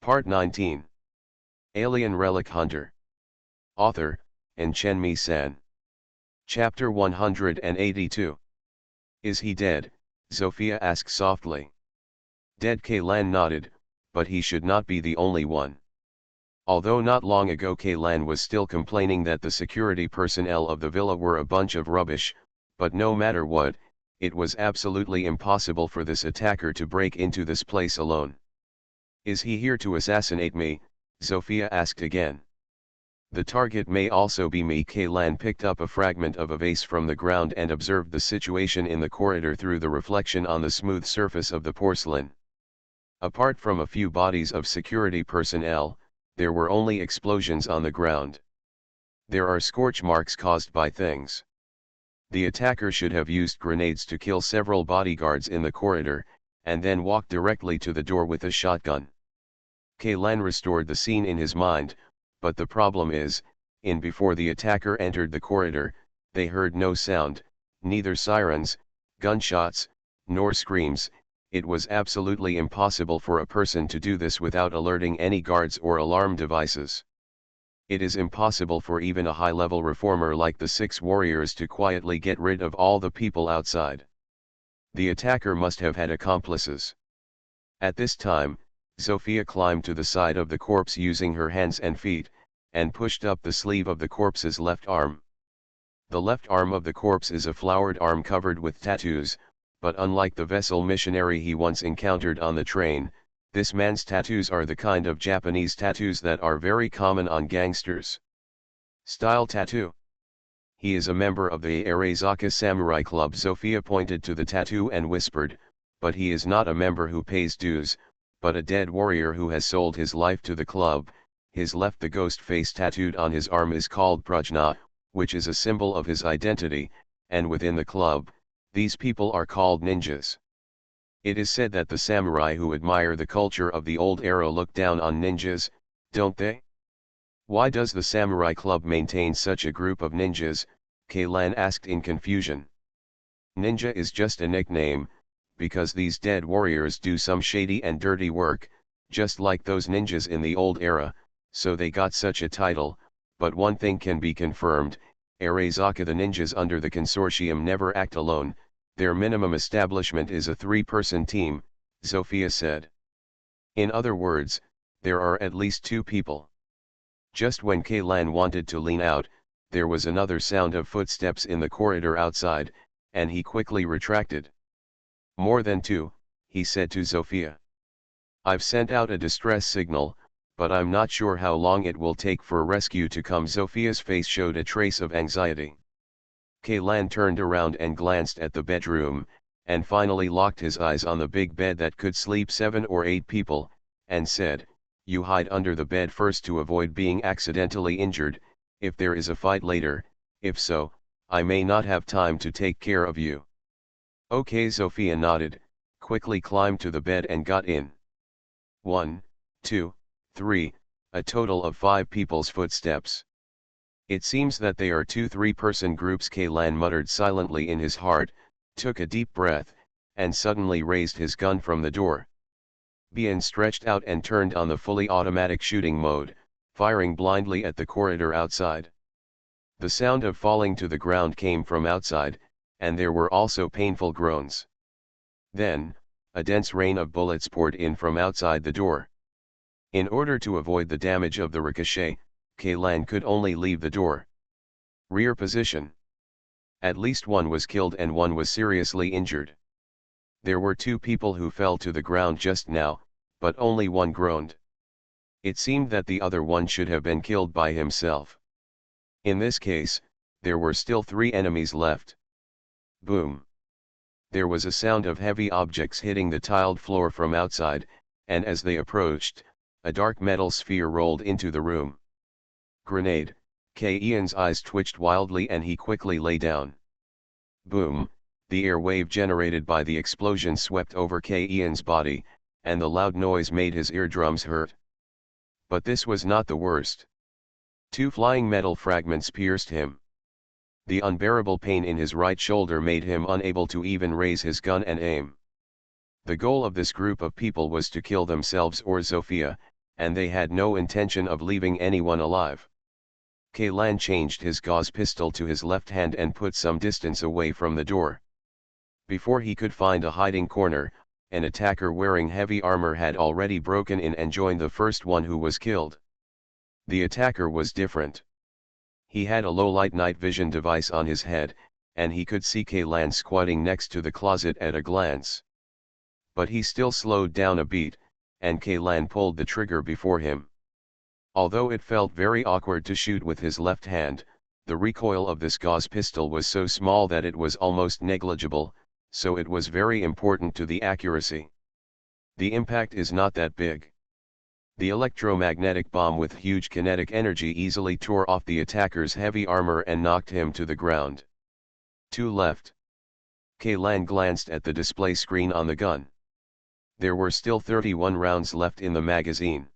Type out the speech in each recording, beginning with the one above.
Part 19. Alien Relic Hunter. Author, Enchenmi-san. Chapter 182. Is he dead? Zofia asked softly. Dead, Kaylan nodded, but he should not be the only one. Although not long ago Kaylan was still complaining that the security personnel of the villa were a bunch of rubbish, but no matter what, it was absolutely impossible for this attacker to break into this place alone. Is he here to assassinate me? Zofia asked again. The target may also be me. Kaylan picked up a fragment of a vase from the ground and observed the situation in the corridor through the reflection on the smooth surface of the porcelain. Apart from a few bodies of security personnel, there were only explosions on the ground. There are scorch marks caused by things. The attacker should have used grenades to kill several bodyguards in the corridor, and then walked directly to the door with a shotgun. Kaylan restored the scene in his mind, but the problem is, before the attacker entered the corridor, they heard no sound, neither sirens, gunshots, nor screams. It was absolutely impossible for a person to do this without alerting any guards or alarm devices. It is impossible for even a high-level reformer like the Six Warriors to quietly get rid of all the people outside. The attacker must have had accomplices. At this time, Zofia climbed to the side of the corpse using her hands and feet, and pushed up the sleeve of the corpse's left arm. The left arm of the corpse is a flowered arm covered with tattoos, but unlike the vessel missionary he once encountered on the train, this man's tattoos are the kind of Japanese tattoos that are very common on gangsters. Style tattoo. He is a member of the Arezaka Samurai Club. Zofia pointed to the tattoo and whispered, but he is not a member who pays dues, but a dead warrior who has sold his life to the club. His left, the ghost face tattooed on his arm, is called Prajna, which is a symbol of his identity, and within the club, these people are called ninjas. It is said that the samurai who admire the culture of the old era look down on ninjas, don't they? Why does the Samurai Club maintain such a group of ninjas? Kaylan asked in confusion. Ninja is just a nickname, because these dead warriors do some shady and dirty work, just like those ninjas in the old era, so they got such a title. But one thing can be confirmed, Arezaka, the ninjas under the consortium, never act alone. Their minimum establishment is a 3-person team, Zofia said. In other words, there are at least 2 people. Just when Kaylan wanted to lean out, there was another sound of footsteps in the corridor outside, and he quickly retracted. More than 2, he said to Zofia. I've sent out a distress signal, but I'm not sure how long it will take for rescue to come. Zofia's face showed a trace of anxiety. Kaylan turned around and glanced at the bedroom, and finally locked his eyes on the big bed that could sleep 7 or 8 people, and said, you hide under the bed first to avoid being accidentally injured, if there is a fight later. If so, I may not have time to take care of you. Okay, Zofia nodded, quickly climbed to the bed and got in. 1, 2, 3, a total of 5 people's footsteps. It seems that they are 2 3-person groups. Kaylan muttered silently in his heart, took a deep breath, and suddenly raised his gun from the door. Bien stretched out and turned on the fully automatic shooting mode, firing blindly at the corridor outside. The sound of falling to the ground came from outside, and there were also painful groans. Then, a dense rain of bullets poured in from outside the door. In order to avoid the damage of the ricochet, Kaylan could only leave the door. Rear position. At least 1 was killed and 1 was seriously injured. There were 2 people who fell to the ground just now, but only 1 groaned. It seemed that the other 1 should have been killed by himself. In this case, there were still 3 enemies left. Boom. There was a sound of heavy objects hitting the tiled floor from outside, and as they approached, a dark metal sphere rolled into the room. Grenade. Ian's eyes twitched wildly and he quickly lay down. Boom, the air wave generated by the explosion swept over Ian's body, and the loud noise made his eardrums hurt. But this was not the worst. 2 flying metal fragments pierced him. The unbearable pain in his right shoulder made him unable to even raise his gun and aim. The goal of this group of people was to kill themselves or Zofia, and they had no intention of leaving anyone alive. Kaylan changed his gauze pistol to his left hand and put some distance away from the door. Before he could find a hiding corner, an attacker wearing heavy armor had already broken in and joined the first one who was killed. The attacker was different. He had a low-light night vision device on his head, and he could see Kaylan squatting next to the closet at a glance. But he still slowed down a beat, and Kaylan pulled the trigger before him. Although it felt very awkward to shoot with his left hand, the recoil of this gauze pistol was so small that it was almost negligible, so it was very important to the accuracy. The impact is not that big. The electromagnetic bomb with huge kinetic energy easily tore off the attacker's heavy armor and knocked him to the ground. 2 left. Kaylan glanced at the display screen on the gun. There were still 31 rounds left in the magazine.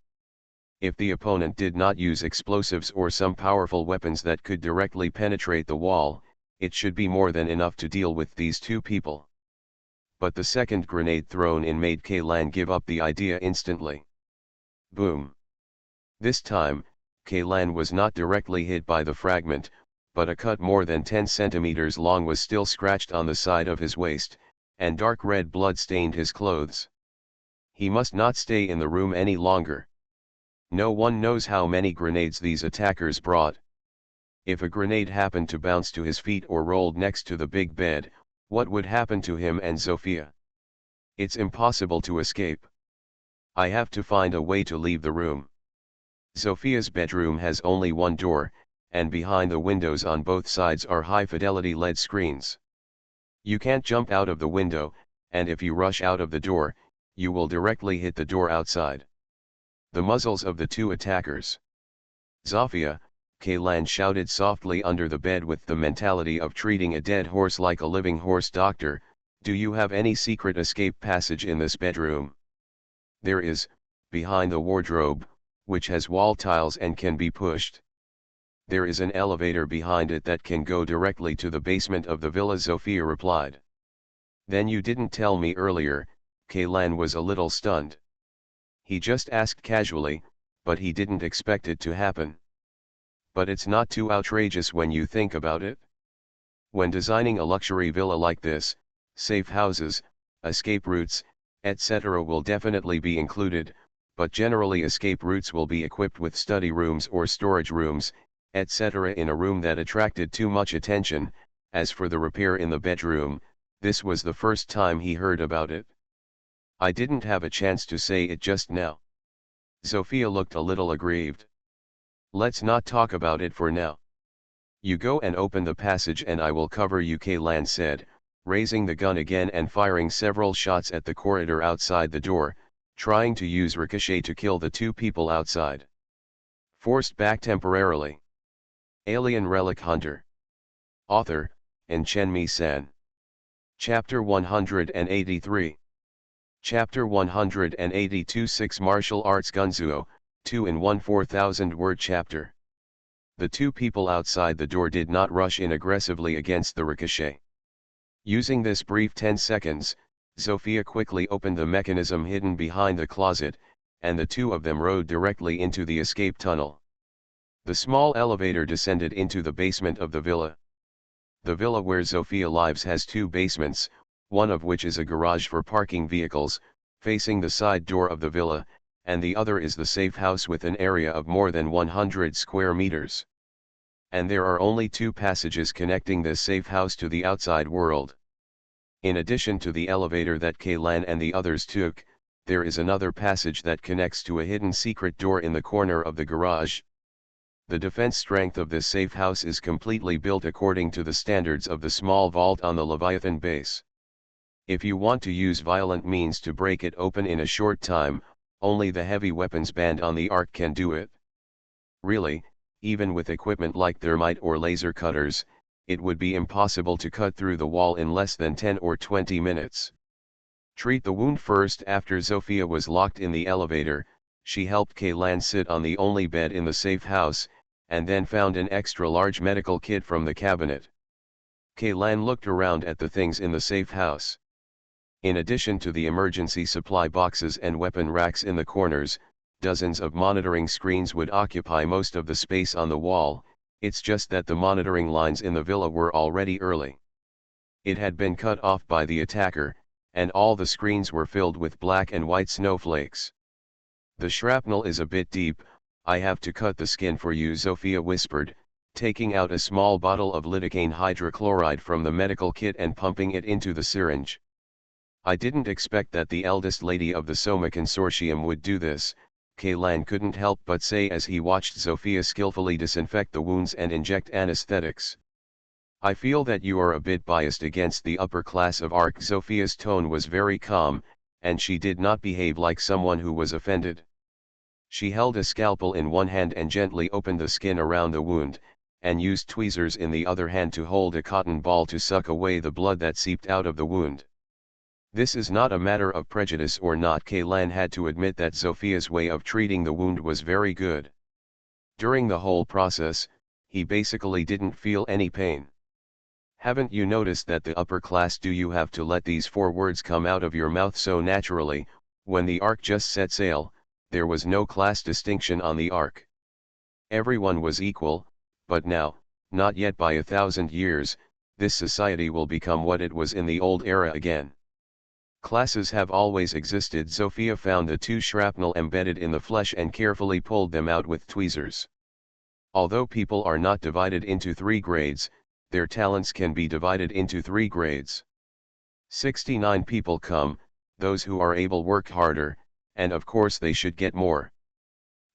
If the opponent did not use explosives or some powerful weapons that could directly penetrate the wall, it should be more than enough to deal with these 2 people. But the second grenade thrown in made Kaylan give up the idea instantly. Boom. This time, Kaylan was not directly hit by the fragment, but a cut more than 10 centimeters long was still scratched on the side of his waist, and dark red blood stained his clothes. He must not stay in the room any longer. No one knows how many grenades these attackers brought. If a grenade happened to bounce to his feet or rolled next to the big bed, what would happen to him and Zofia? It's impossible to escape. I have to find a way to leave the room. Zofia's bedroom has only one door, and behind the windows on both sides are high-fidelity LED screens. You can't jump out of the window, and if you rush out of the door, you will directly hit the door outside. The muzzles of the 2 attackers. Zofia, Kaylan shouted softly under the bed with the mentality of treating a dead horse like a living horse. Doctor, do you have any secret escape passage in this bedroom? There is, behind the wardrobe, which has wall tiles and can be pushed. There is an elevator behind it that can go directly to the basement of the villa. Zofia replied. Then you didn't tell me earlier. Kaylan was a little stunned. He just asked casually, but he didn't expect it to happen. But it's not too outrageous when you think about it. When designing a luxury villa like this, safe houses, escape routes, etc. will definitely be included, but generally escape routes will be equipped with study rooms or storage rooms, etc. in a room that attracted too much attention. As for the repair in the bedroom, this was the first time he heard about it. I didn't have a chance to say it just now. Zofia looked a little aggrieved. Let's not talk about it for now. You go and open the passage and I will cover you, Kaylan said, raising the gun again and firing several shots at the corridor outside the door, trying to use ricochet to kill the 2 people outside. Forced back temporarily. Alien Relic Hunter. Author, Chenmi Sen. Chapter 183. Chapter 182 6 Martial Arts Gunzuo, 2-in-1 4,000-word chapter. The 2 people outside the door did not rush in aggressively against the ricochet. Using this brief 10 seconds, Zofia quickly opened the mechanism hidden behind the closet, and the 2 of them rode directly into the escape tunnel. The small elevator descended into the basement of the villa. The villa where Zofia lives has 2 basements, one of which is a garage for parking vehicles, facing the side door of the villa, and the other is the safe house with an area of more than 100 square meters. And there are only 2 passages connecting this safe house to the outside world. In addition to the elevator that Kaylan and the others took, there is another passage that connects to a hidden secret door in the corner of the garage. The defense strength of this safe house is completely built according to the standards of the small vault on the Leviathan base. If you want to use violent means to break it open in a short time, only the heavy weapons band on the Ark can do it. Really, even with equipment like thermite or laser cutters, it would be impossible to cut through the wall in less than 10 or 20 minutes. Treat the wound first. After Zofia was locked in the elevator, she helped Kaylan sit on the only bed in the safe house, and then found an extra-large medical kit from the cabinet. Kaylan looked around at the things in the safe house. In addition to the emergency supply boxes and weapon racks in the corners, dozens of monitoring screens would occupy most of the space on the wall, it's just that the monitoring lines in the villa were already early. It had been cut off by the attacker, and all the screens were filled with black and white snowflakes. "The shrapnel is a bit deep, I have to cut the skin for you," Zofia whispered, taking out a small bottle of lidocaine hydrochloride from the medical kit and pumping it into the syringe. "I didn't expect that the eldest lady of the Soma Consortium would do this," Kaylan couldn't help but say as he watched Zofia skillfully disinfect the wounds and inject anesthetics. "I feel that you are a bit biased against the upper class of ARC." Zofia's tone was very calm, and she did not behave like someone who was offended. She held a scalpel in one hand and gently opened the skin around the wound, and used tweezers in the other hand to hold a cotton ball to suck away the blood that seeped out of the wound. This is not a matter of prejudice or not. Kaylan had to admit that Zofia's way of treating the wound was very good. During the whole process, he basically didn't feel any pain. "Haven't you noticed that the upper class do you have to let these 4 words come out of your mouth so naturally? When the Ark just set sail, there was no class distinction on the Ark. Everyone was equal, but now, not yet by 1,000 years, this society will become what it was in the old era again. Classes have always existed." Zofia found the 2 shrapnel embedded in the flesh and carefully pulled them out with tweezers. "Although people are not divided into 3 grades, their talents can be divided into 3 grades. 69 people come, those who are able work harder, and of course they should get more.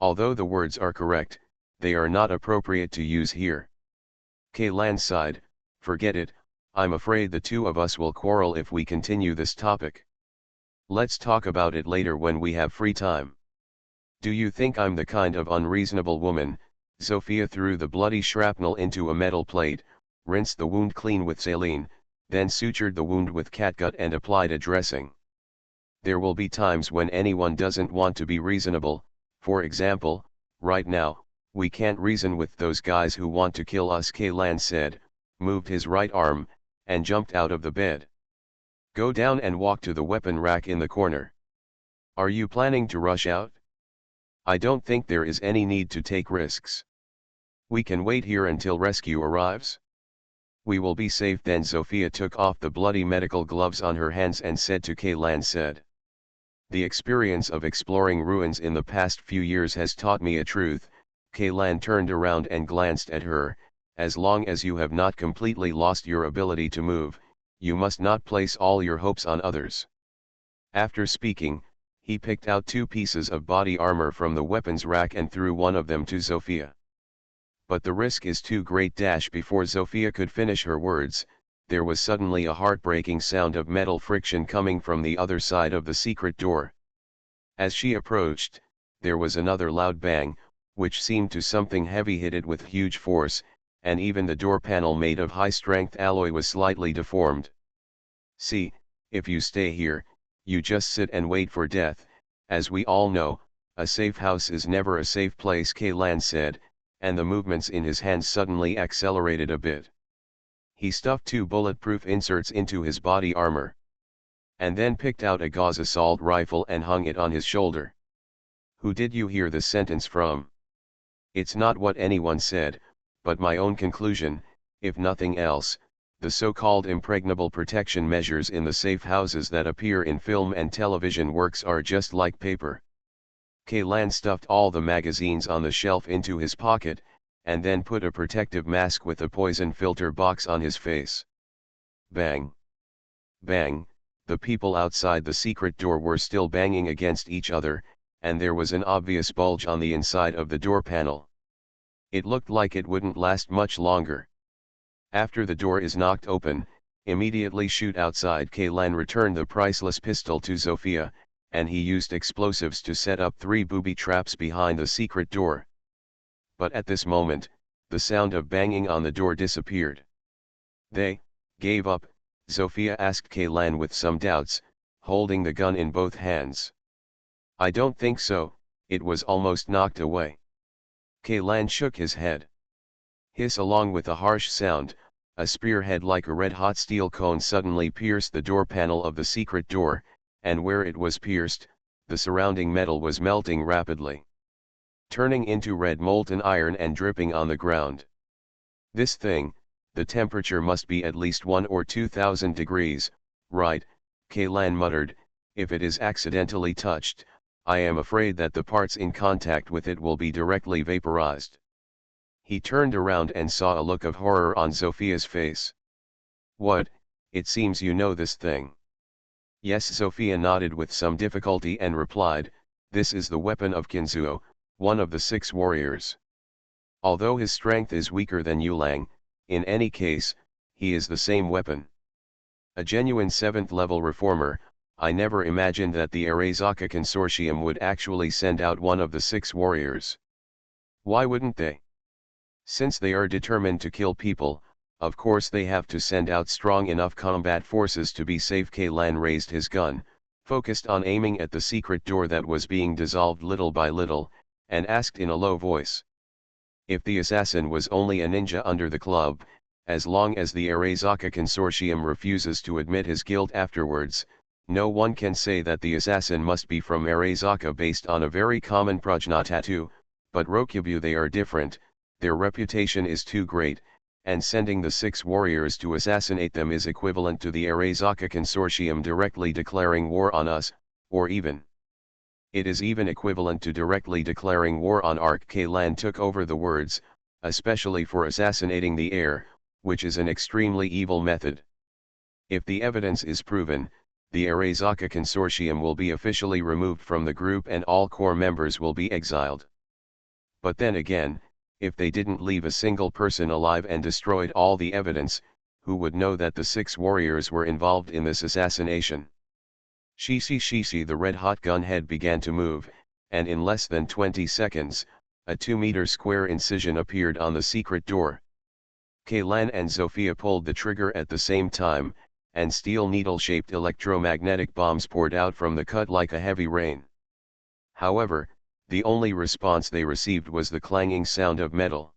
Although the words are correct, they are not appropriate to use here." Kaylan sighed, "Forget it, I'm afraid the 2 of us will quarrel if we continue this topic. Let's talk about it later when we have free time." "Do you think I'm the kind of unreasonable woman?" Zofia threw the bloody shrapnel into a metal plate, rinsed the wound clean with saline, then sutured the wound with catgut and applied a dressing. "There will be times when anyone doesn't want to be reasonable. For example, right now, we can't reason with those guys who want to kill us," Kaylan said, moved his right arm, and jumped out of the bed. "Go down and walk to the weapon rack in the corner. Are you planning to rush out?" "I don't think there is any need to take risks. We can wait here until rescue arrives. We will be safe then." Zofia took off the bloody medical gloves on her hands and said to Kaylan said, "The experience of exploring ruins in the past few years has taught me a truth." Kaylan turned around and glanced at her. "As long as you have not completely lost your ability to move, you must not place all your hopes on others." After speaking, he picked out 2 pieces of body armor from the weapons rack and threw one of them to Zofia. "But the risk is too great." Before Zofia could finish her words, there was suddenly a heartbreaking sound of metal friction coming from the other side of the secret door. As she approached, there was another loud bang, which seemed to something heavy hit it with huge force, and even the door panel made of high-strength alloy was slightly deformed. "See, if you stay here, you just sit and wait for death. As we all know, a safe house is never a safe place," Kaylan said, and the movements in his hands suddenly accelerated a bit. He stuffed 2 bulletproof inserts into his body armor, and then picked out a Gauss assault rifle and hung it on his shoulder. "Who did you hear the sentence from? It's not what anyone said, but my own conclusion. If nothing else, the so-called impregnable protection measures in the safe houses that appear in film and television works are just like paper." Kaylan stuffed all the magazines on the shelf into his pocket, and then put a protective mask with a poison filter box on his face. Bang! Bang! The people outside the secret door were still banging against each other, and there was an obvious bulge on the inside of the door panel. It looked like it wouldn't last much longer. "After the door is knocked open, immediately shoot outside." Kaylan returned the priceless pistol to Zofia, and he used explosives to set up 3 booby traps behind the secret door. But at this moment, the sound of banging on the door disappeared. "They gave up?" Zofia asked Kaylan with some doubts, holding the gun in both hands. "I don't think so, it was almost knocked away." Kaylan shook his head. Hiss! Along with a harsh sound, a spearhead like a red-hot steel cone suddenly pierced the door panel of the secret door, and where it was pierced, the surrounding metal was melting rapidly, turning into red molten iron and dripping on the ground. This thing, the temperature must be at least 1 or 2,000 degrees, right? Kaylan muttered. If it is accidentally touched, I am afraid that the parts in contact with it will be directly vaporized. He turned around and saw a look of horror on Zophia's face. What, it seems you know this thing. Yes, Sophia nodded with some difficulty and replied, this is the weapon of Kinzuo, one of the 6 warriors. Although his strength is weaker than Yulang, in any case, he is the same weapon. A genuine 7th level reformer, I never imagined that the Arezaka Consortium would actually send out one of the 6 warriors. Why wouldn't they? Since they are determined to kill people, of course they have to send out strong enough combat forces to be safe. Kaylan raised his gun, focused on aiming at the secret door that was being dissolved little by little, and asked in a low voice. If the assassin was only a ninja under the club, as long as the Arezaka Consortium refuses to admit his guilt afterwards, no one can say that the assassin must be from Arezaka based on a very common prajna tattoo, but Rokubu they are different, their reputation is too great, and sending the 6 warriors to assassinate them is equivalent to the Arezaka Consortium directly declaring war on us, or even. It is even equivalent to directly declaring war on Ark. Kaylan took over the words, especially for assassinating the heir, which is an extremely evil method. If the evidence is proven, the Arezaka Consortium will be officially removed from the group and all core members will be exiled. But then again, if they didn't leave a single person alive and destroyed all the evidence, who would know that the 6 warriors were involved in this assassination? Shishi, the red-hot gunhead began to move, and in less than 20 seconds, a 2-meter square incision appeared on the secret door. Kaylan and Zofia pulled the trigger at the same time, and steel needle-shaped electromagnetic bombs poured out from the cut like a heavy rain. However, the only response they received was the clanging sound of metal.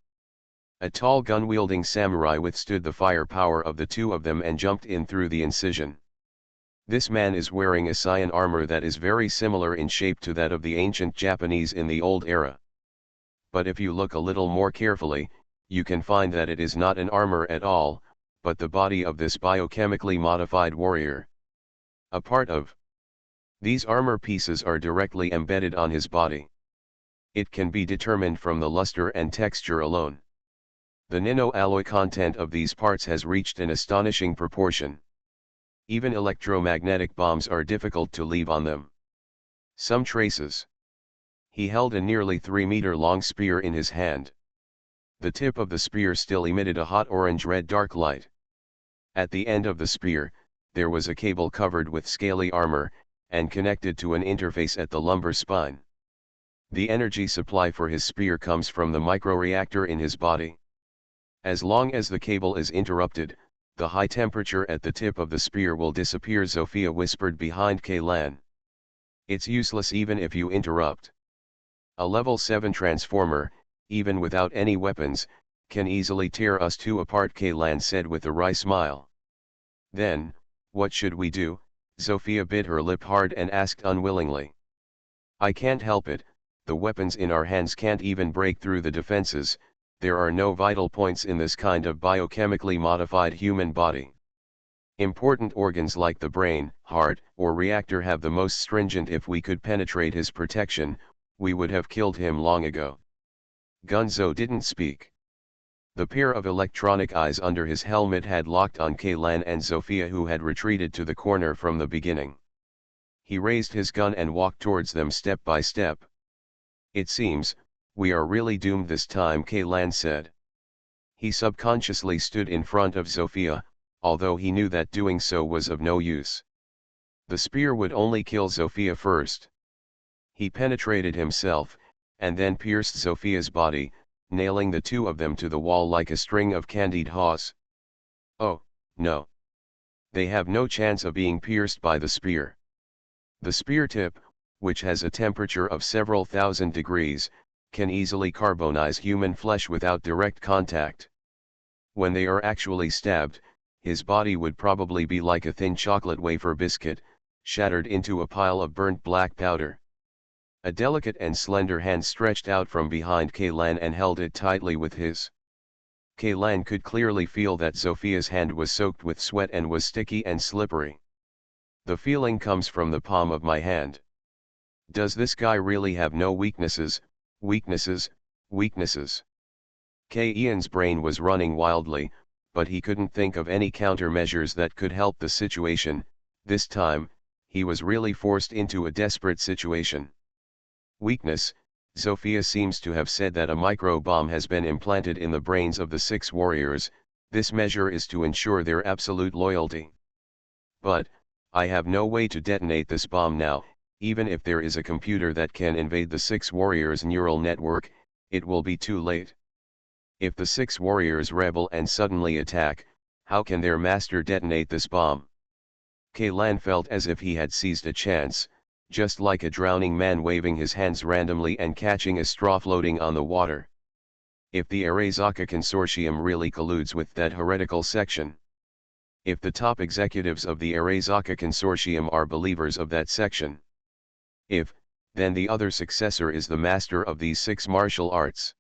A tall gun-wielding samurai withstood the firepower of the 2 of them and jumped in through the incision. This man is wearing a cyan armor that is very similar in shape to that of the ancient Japanese in the old era. But if you look a little more carefully, you can find that it is not an armor at all, but the body of this biochemically modified warrior. A part of these armor pieces are directly embedded on his body. It can be determined from the luster and texture alone. The nano-alloy content of these parts has reached an astonishing proportion. Even electromagnetic bombs are difficult to leave on them. Some traces. He held a nearly 3-meter-long spear in his hand. The tip of the spear still emitted a hot orange-red dark light. At the end of the spear, there was a cable covered with scaly armor, and connected to an interface at the lumbar spine. The energy supply for his spear comes from the microreactor in his body. As long as the cable is interrupted, the high temperature at the tip of the spear will disappear, Zofia whispered behind Kaylan. It's useless even if you interrupt. A level 7 transformer, even without any weapons, can easily tear us 2 apart, Kaylan said with a wry smile. Then, what should we do? Zofia bit her lip hard and asked unwillingly. I can't help it, the weapons in our hands can't even break through the defenses, there are no vital points in this kind of biochemically modified human body. Important organs like the brain, heart, or reactor have the most stringent. If we could penetrate his protection, we would have killed him long ago. Gunzo didn't speak. The pair of electronic eyes under his helmet had locked on Kaylan and Zofia, who had retreated to the corner from the beginning. He raised his gun and walked towards them step by step. It seems, we are really doomed this time, Kaylan said. He subconsciously stood in front of Zofia, although he knew that doing so was of no use. The spear would only kill Zofia first. He penetrated himself, and then pierced Zofia's body, nailing the 2 of them to the wall like a string of candied haws. Oh, no. They have no chance of being pierced by the spear. The spear tip, which has a temperature of several thousand degrees, can easily carbonize human flesh without direct contact. When they are actually stabbed, his body would probably be like a thin chocolate wafer biscuit, shattered into a pile of burnt black powder. A delicate and slender hand stretched out from behind Kaylan and held it tightly with his. Kaylan could clearly feel that Sophia's hand was soaked with sweat and was sticky and slippery. The feeling comes from the palm of my hand. Does this guy really have no weaknesses, weaknesses, weaknesses? Ian's brain was running wildly, but he couldn't think of any countermeasures that could help the situation. This time, he was really forced into a desperate situation. Weakness: Sophia seems to have said that a micro-bomb has been implanted in the brains of the 6 warriors. This measure is to ensure their absolute loyalty. But, I have no way to detonate this bomb now. Even if there is a computer that can invade the 6 warriors' neural network, it will be too late. If the 6 warriors rebel and suddenly attack, how can their master detonate this bomb? Kaylan felt as if he had seized a chance, just like a drowning man waving his hands randomly and catching a straw floating on the water. If the Arezaka Consortium really colludes with that heretical section. If the top executives of the Arezaka Consortium are believers of that section. If, then the other successor is the master of these 6 martial arts.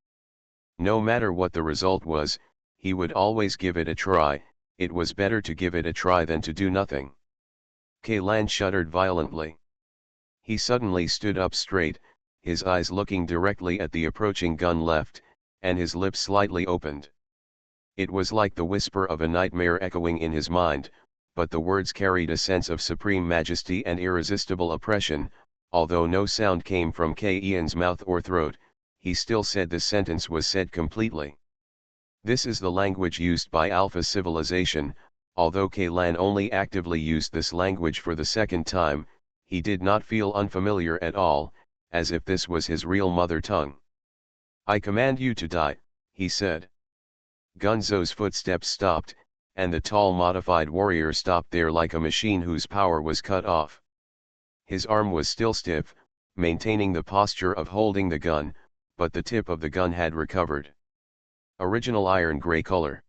No matter what the result was, he would always give it a try. It was better to give it a try than to do nothing. Kaylan shuddered violently. He suddenly stood up straight, his eyes looking directly at the approaching gun left, and his lips slightly opened. It was like the whisper of a nightmare echoing in his mind, but the words carried a sense of supreme majesty and irresistible oppression. Although no sound came from Ian's mouth or throat, he still said the sentence was said completely. This is the language used by Alpha civilization. Although Kaylan only actively used this language for the second time, he did not feel unfamiliar at all, as if this was his real mother tongue. "I command you to die," he said. Gunzo's footsteps stopped, and the tall modified warrior stopped there like a machine whose power was cut off. His arm was still stiff, maintaining the posture of holding the gun, but the tip of the gun had recovered. Original iron-gray color.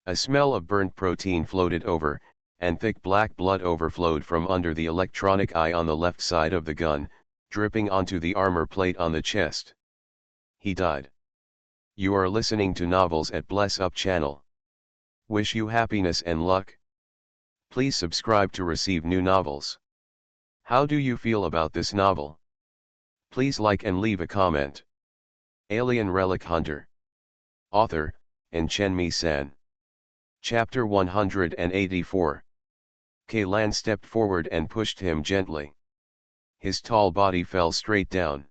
A smell of burnt protein floated over, and thick black blood overflowed from under the electronic eye on the left side of the gun, dripping onto the armor plate on the chest. He died. You are listening to Novels at Bless Up channel. Wish you happiness and luck. Please subscribe to receive new novels. How do you feel about this novel? Please like and leave a comment. Alien Relic Hunter. Author, Chenmi-san. Chapter 184. Kaylan stepped forward and pushed him gently. His tall body fell straight down.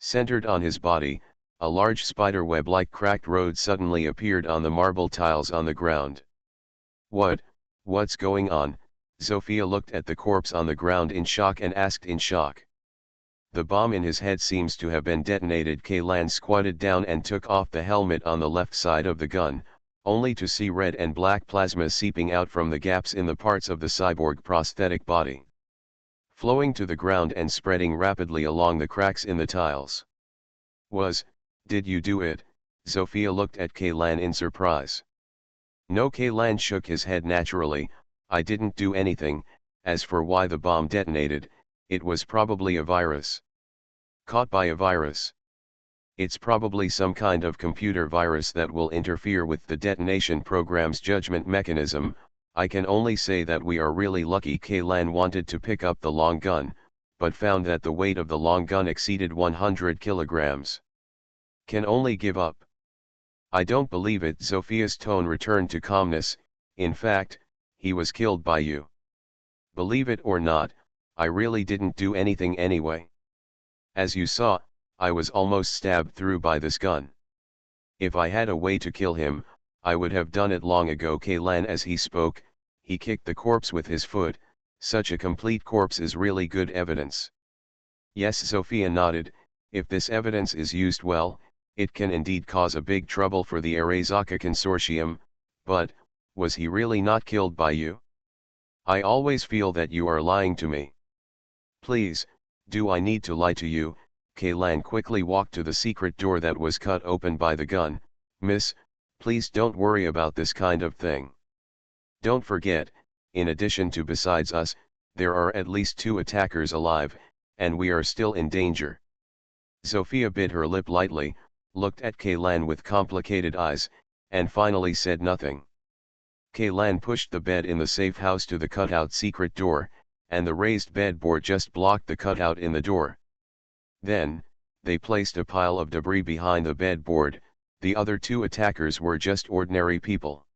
Centered on his body, a large spiderweb-like cracked road suddenly appeared on the marble tiles on the ground. What's going on? Sophia looked at the corpse on the ground in shock and asked in shock. The bomb in his head seems to have been detonated. Kaylan squatted down and took off the helmet on the left side of the gun, only to see red and black plasma seeping out from the gaps in the parts of the cyborg prosthetic body, flowing to the ground and spreading rapidly along the cracks in the tiles. Did you do it? Sophia looked at Kaylan in surprise. No, Kaylan shook his head naturally. I didn't do anything. As for why the bomb detonated, it was probably a virus. Caught by a virus. It's probably some kind of computer virus that will interfere with the detonation program's judgment mechanism. I can only say that we are really lucky. Kaylan wanted to pick up the long gun, but found that the weight of the long gun exceeded 100 kilograms. Can only give up. I don't believe it. Sophia's tone returned to calmness. In fact, he was killed by you. Believe it or not, I really didn't do anything anyway. As you saw, I was almost stabbed through by this gun. If I had a way to kill him, I would have done it long ago. Kaylan, as he spoke, he kicked the corpse with his foot. Such a complete corpse is really good evidence. Yes, Sophia nodded. If this evidence is used well, it can indeed cause a big trouble for the Arezaka Consortium. But, was he really not killed by you? I always feel that you are lying to me. Please, do I need to lie to you? Kaylan quickly walked to the secret door that was cut open by the gun. Miss, please don't worry about this kind of thing. Don't forget, in addition to besides us, there are at least 2 attackers alive, and we are still in danger. Zofia bit her lip lightly, looked at Kaylan with complicated eyes, and finally said nothing. Kaylan pushed the bed in the safe house to the cutout secret door, and the raised bedboard just blocked the cutout in the door. Then, they placed a pile of debris behind the bedboard. The other two attackers were just ordinary people.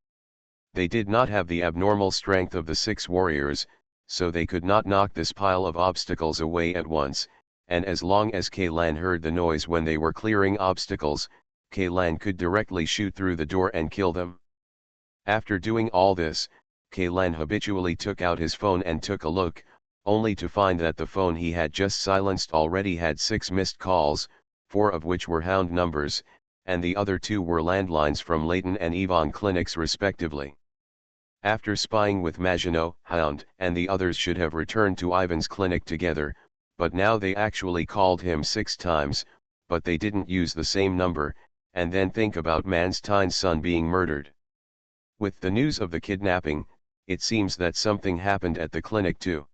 They did not have the abnormal strength of the 6 warriors, so they could not knock this pile of obstacles away at once, and as long as Kaylan heard the noise when they were clearing obstacles, Kaylan could directly shoot through the door and kill them. After doing all this, Kaylan habitually took out his phone and took a look, only to find that the phone he had just silenced already had 6 missed calls, 4 of which were Hound numbers, and the other 2 were landlines from Leighton and Yvonne clinics respectively. After spying with Maginot, Hound and the others should have returned to Ivan's clinic together, but now they actually called him 6 times, but they didn't use the same number, and then think about Manstein's son being murdered. With the news of the kidnapping, it seems that something happened at the clinic too.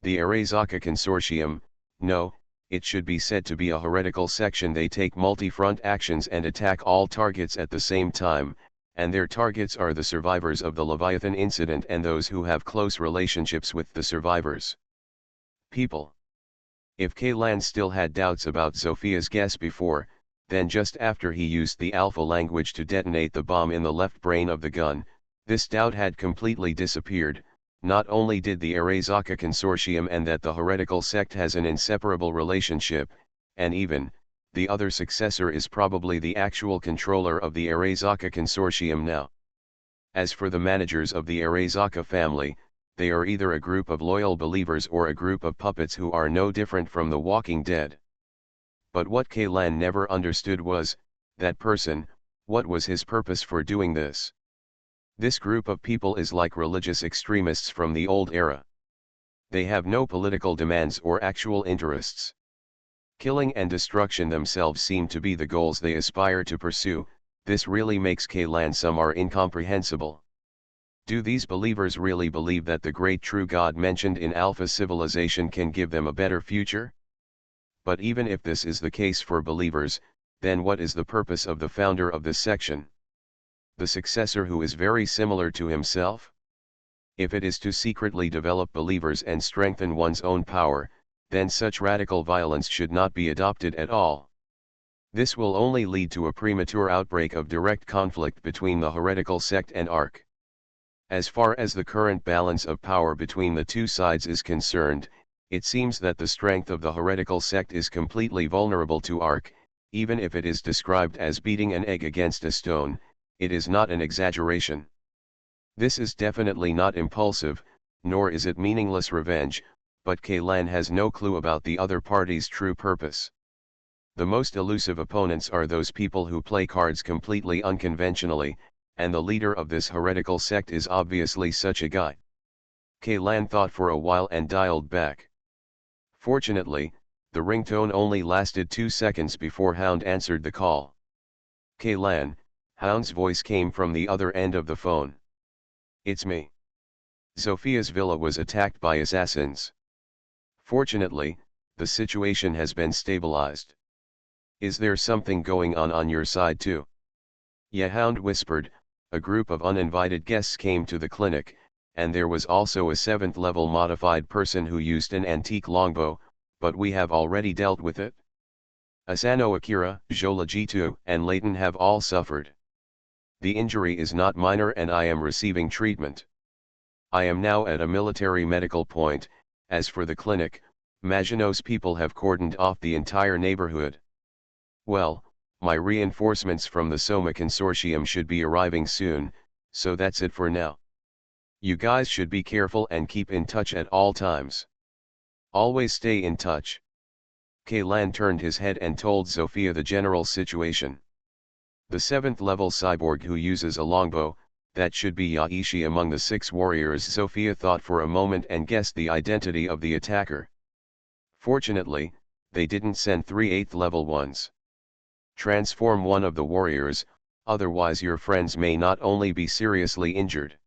The Arezaka Consortium, no, it should be said to be a heretical section. They take multi-front actions and attack all targets at the same time, and their targets are the survivors of the Leviathan incident and those who have close relationships with the survivors. People. If Kaylan still had doubts about Zofia's guess before, then just after he used the alpha language to detonate the bomb in the left brain of the gun, this doubt had completely disappeared. Not only did the Arezaka Consortium and that the heretical sect has an inseparable relationship, and even, the other successor is probably the actual controller of the Arezaka Consortium now. As for the managers of the Arezaka family, they are either a group of loyal believers or a group of puppets who are no different from the Walking Dead. But what Kaylan never understood was, that person, what was his purpose for doing this? This group of people is like religious extremists from the old era. They have no political demands or actual interests. Killing and destruction themselves seem to be the goals they aspire to pursue. This really makes Kaylan somewhat incomprehensible. Do these believers really believe that the great true God mentioned in Alpha Civilization can give them a better future? But even if this is the case for believers, then what is the purpose of the founder of this section? The successor who is very similar to himself? If it is to secretly develop believers and strengthen one's own power, then such radical violence should not be adopted at all. This will only lead to a premature outbreak of direct conflict between the heretical sect and Ark. As far as the current balance of power between the two sides is concerned, it seems that the strength of the heretical sect is completely vulnerable to Ark. Even if it is described as beating an egg against a stone, it is not an exaggeration. This is definitely not impulsive, nor is it meaningless revenge, but Kaylan has no clue about the other party's true purpose. The most elusive opponents are those people who play cards completely unconventionally, and the leader of this heretical sect is obviously such a guy. Kaylan thought for a while and dialed back. Fortunately, the ringtone only lasted 2 seconds before Hound answered the call. Kaylan, Hound's voice came from the other end of the phone. It's me. Zofia's villa was attacked by assassins. Fortunately, the situation has been stabilized. Is there something going on your side too? Yeah, Hound whispered. A group of uninvited guests came to the clinic, and there was also a 7th level modified person who used an antique longbow, but we have already dealt with it. Asano Akira, Jolajitu, and Leighton have all suffered. The injury is not minor and I am receiving treatment. I am now at a military medical point. As for the clinic, Maginot's people have cordoned off the entire neighborhood. Well, my reinforcements from the Soma Consortium should be arriving soon, so that's it for now. You guys should be careful and keep in touch at all times. Always stay in touch. Kaylan turned his head and told Zofia the general situation. The 7th level cyborg who uses a longbow, that should be Yaishi among the 6 warriors. Zofia thought for a moment and guessed the identity of the attacker. Fortunately, they didn't send 3 8th level ones. Transform one of the warriors, otherwise your friends may not only be seriously injured.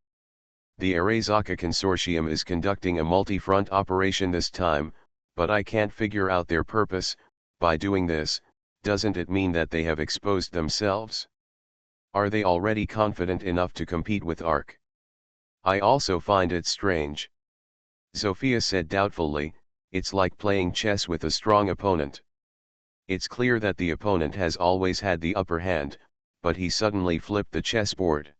The Arezaka Consortium is conducting a multi-front operation this time. But I can't figure out their purpose. By doing this, doesn't it mean that they have exposed themselves? Are they already confident enough to compete with Ark? I also find it strange. Sophia said doubtfully, it's like playing chess with a strong opponent. It's clear that the opponent has always had the upper hand, but he suddenly flipped the chessboard.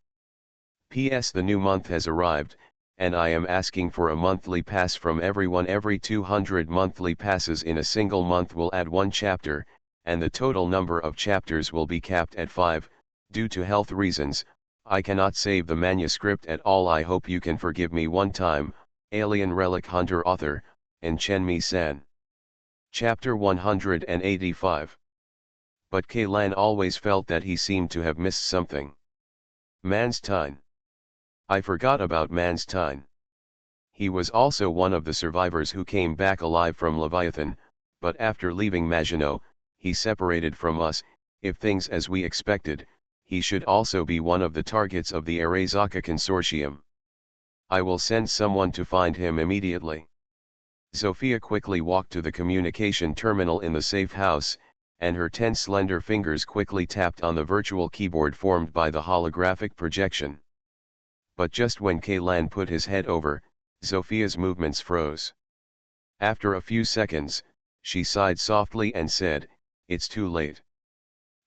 P.S. The new month has arrived, and I am asking for a monthly pass from everyone. Every 200 monthly passes in a single month will add one chapter, and the total number of chapters will be capped at 5. Due to health reasons, I cannot save the manuscript at all. I hope you can forgive me one time. Alien Relic Hunter author, and Chen-Mi-san. Chapter 185. But Kaylan always felt that he seemed to have missed something. Manstein. I forgot about Manstein. He was also one of the survivors who came back alive from Leviathan, but after leaving Maginot, he separated from us. If things as we expected, he should also be one of the targets of the Arezaka consortium. I will send someone to find him immediately. Sophia quickly walked to the communication terminal in the safe house, and her 10 slender fingers quickly tapped on the virtual keyboard formed by the holographic projection. But just when Kaylan put his head over, Sophia's movements froze. After a few seconds, she sighed softly and said, "It's too late.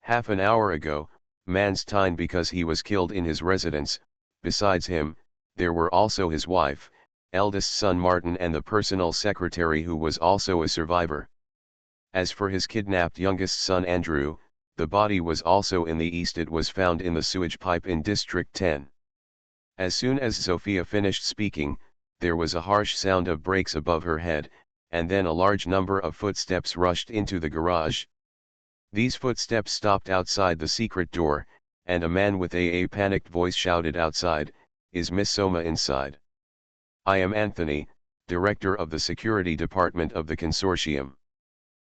Half an hour ago, Manstein, because he was killed in his residence. Besides him, there were also his wife, eldest son Martin, and the personal secretary who was also a survivor. As for his kidnapped youngest son Andrew, the body was also in the east. It was found in the sewage pipe in District 10. As soon as Sophia finished speaking, there was a harsh sound of brakes above her head, and then a large number of footsteps rushed into the garage. These footsteps stopped outside the secret door, and a man with a panicked voice shouted outside, "Is Miss Soma inside?" "I am Anthony, director of the security department of the consortium."